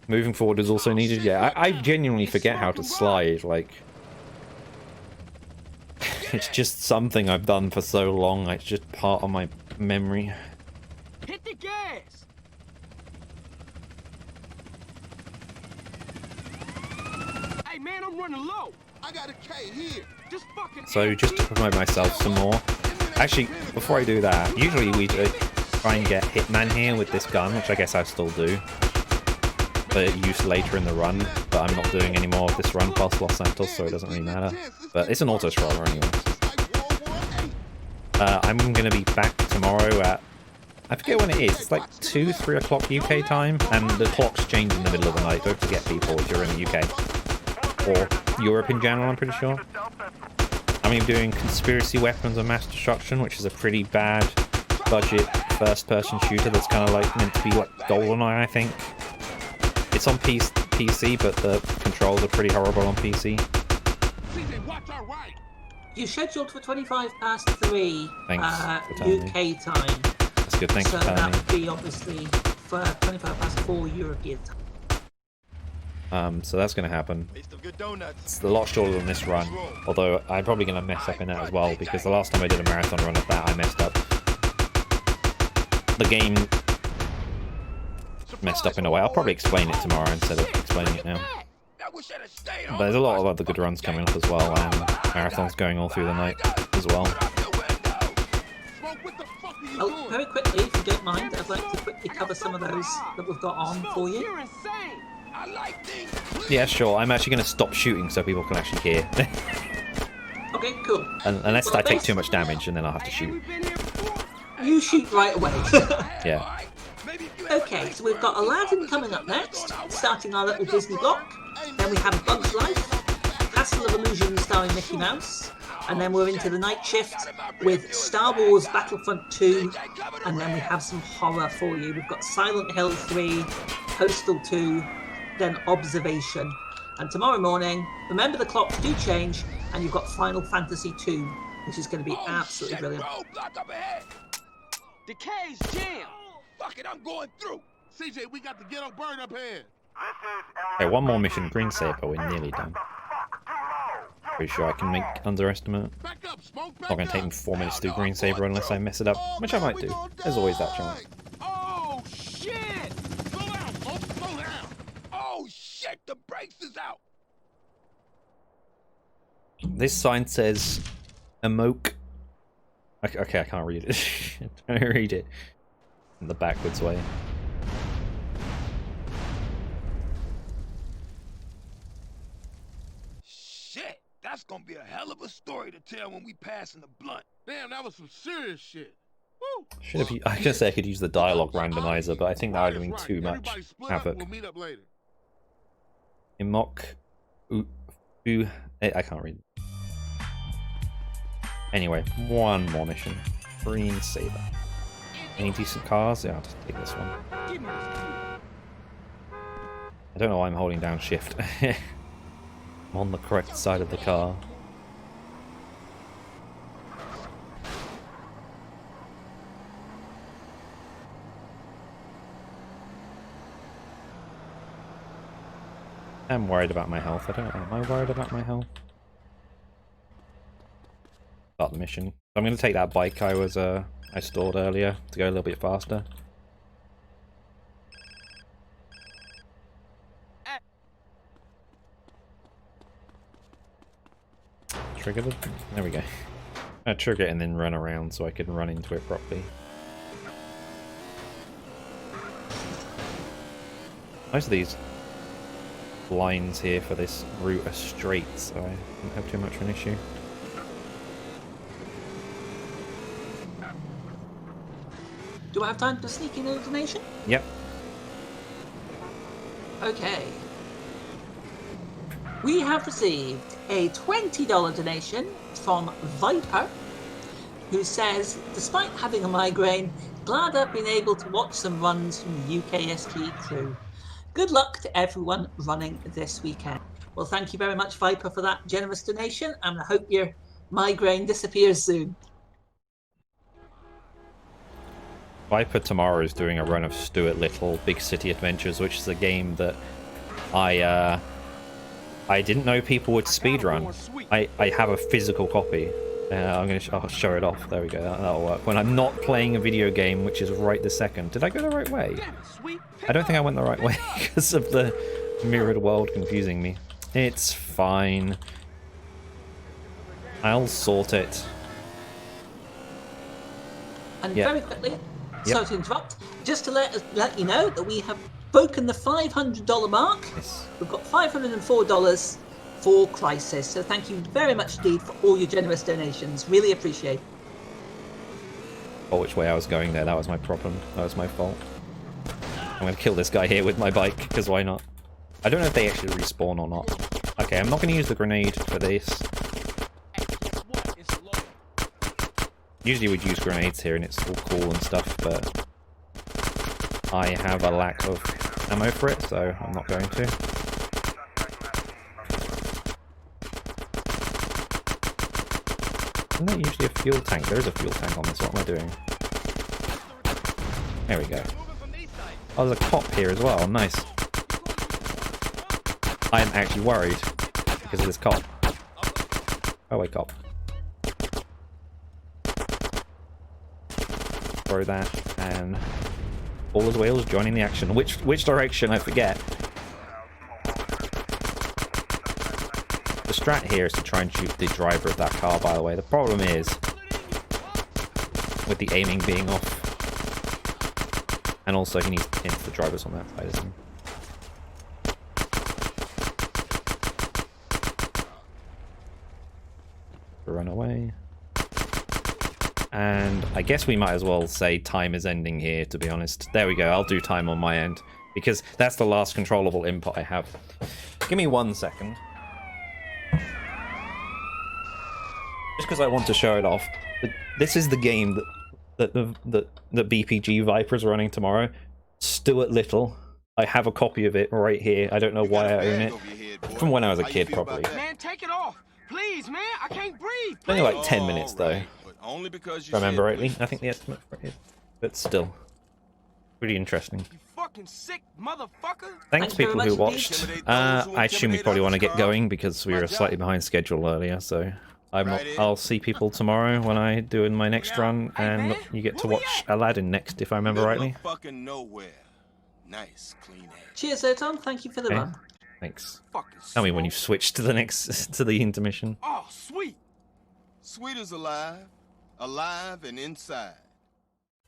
Moving forward is also needed. Yeah, I genuinely forget how to slide, like... It's just something I've done for so long, it's just part of my memory. Hit the gas! Hey man, I'm running low. I got a K here. Just fucking so just to promote myself some more. Actually, before I do that, usually we try and get Hitman here with this gun, which I guess I still do. But used later in the run, but I'm not doing any more of this run past Los Santos, so it doesn't really matter. But it's an auto-scroller anyway. I'm going to be back tomorrow at... I forget when it is. It's like 2, 3 o'clock UK time, and the clocks change in the middle of the night. Don't forget, people, if you're in the UK. Or Europe in general, I'm pretty sure. I'm doing conspiracy weapons of mass destruction, which is a pretty bad budget first-person shooter that's kind of like meant to be like GoldenEye, I think. It's on PC, but the controls are pretty horrible on PC. You scheduled for 3:25. Thanks for telling me. UK time. That's good, thanks So for telling that me. would be obviously for 4 European time. So that's going to happen. Taste of good donuts. It's a lot shorter than this run, although I'm probably going to mess up in that as well, because the last time I did a marathon run of that, I messed up. The game messed up in a way. I'll probably explain it tomorrow instead of explaining it now. But there's a lot of other good runs coming up as well, and marathons going all through the night as well. Oh, very quickly, if you don't mind, I'd like to quickly cover some of those that we've got on for you. Yeah, sure. I'm actually going to stop shooting so people can actually hear. Okay, cool. Unless I take too much damage, and then I'll have to shoot. You shoot right away. Yeah. Okay, so we've got Aladdin coming up next, starting our little Disney block. Then we have Bug's Life, Castle of Illusion starring Mickey Mouse, and then we're into the night shift with Star Wars Battlefront 2, and then we have some horror for you. We've got Silent Hill 3, Postal 2, then Observation. And tomorrow morning, remember the clocks do change, and you've got Final Fantasy 2, which is going to be absolutely brilliant. Decay's jam. Fuck it, I'm going through. CJ, we got the ghetto bird up here. Okay, one more mission, Green Saber, we're nearly done. Pretty sure I can make underestimate. Back up, Smoke. Not going to take me 4 minutes to do Green Saber unless I mess it up, which I might do. There's always that chance. Oh shit! Slow down, Smoke. Slow down. Oh shit! The brakes is out. This sign says Amoke. Okay, I can't read it. I can't read it in the backwards way. Shit! That's gonna be a hell of a story to tell when we pass in the blunt. Damn, that was some serious shit. Woo! Should have. I guess I could use the dialogue randomizer, but I think that would have been too much Everybody split havoc. Up. We'll meet up later. Imok. I can't read. Anyway, one more mission. Green Saber. Any decent cars? Yeah, I'll just take this one. I don't know why I'm holding down shift. I'm on the correct side of the car. I'm worried about my health. I don't know. Am I worried about my health? About the mission. I'm going to take that bike I stored earlier to go a little bit faster. Trigger it. There we go. I trigger it and then run around so I can run into it properly. Most of these lines here for this route are straight, so I don't have too much of an issue. Do I have time to sneak in a donation? Yep. Okay. We have received a $20 donation from Viper, who says, despite having a migraine, glad I've been able to watch some runs from the UKSG crew. Good luck to everyone running this weekend. Well, thank you very much, Viper, for that generous donation, and I hope your migraine disappears soon. Viper tomorrow is doing a run of Stuart Little Big City Adventures, which is a game that I didn't know people would speedrun. I have a physical copy. I'll show it off. There we go. That'll work. When I'm not playing a video game, which is right this second. Did I go the right way? I don't think I went the right way because of the mirrored world confusing me. It's fine. I'll sort it. And Yeah. very quickly, sorry to interrupt, just to let you know that we have broken the $500 mark. Yes. We've got $504 for Crisis. So thank you very much indeed for all your generous donations. Really appreciate it. Or which way I was going there. That was my problem. That was my fault. I'm going to kill this guy here with my bike, because why not? I don't know if they actually respawn or not. Okay, I'm not going to use the grenade for this. Usually we'd use grenades here and it's all cool and stuff, but I have a lack of ammo for it, so I'm not going to. Isn't there usually a fuel tank? There is a fuel tank on this. What am I doing? There we go. Oh, there's a cop here as well. Nice. I'm actually worried because of this cop. Oh wait, cop. Throw that, and all as wheels joining the action. Which direction? I forget. The strat here is to try and shoot the driver of that car, by the way. The problem is, with the aiming being off, and also he needs to hit the drivers on that side, isn't he? Run away. And I guess we might as well say time is ending here, to be honest. There we go, I'll do time on my end, because that's the last controllable input I have. Give me 1 second. Just because I want to show it off. This is the game that BPG Viper's running tomorrow. Stuart Little. I have a copy of it right here. I don't know why I own it. From when I was a kid, probably. Man, take it off. Please, man, I can't breathe. Only like 10 minutes, though. Only because you Remember said rightly? I think the estimate for it. But still. Pretty interesting. You fucking sick motherfucker. Thanks very people who much watched. I assume we probably want to get going because we were slightly behind schedule earlier, so I'll see people tomorrow when I do in my next run, and you get to watch Aladdin next, if I remember rightly. fucking nowhere. Nice, clean air. Cheers, Zoton. Thank you for the Okay. run. Thanks. Fucking Tell me when you smoke. switch to the next to the intermission. Oh, sweet. Sweet is alive, alive and inside.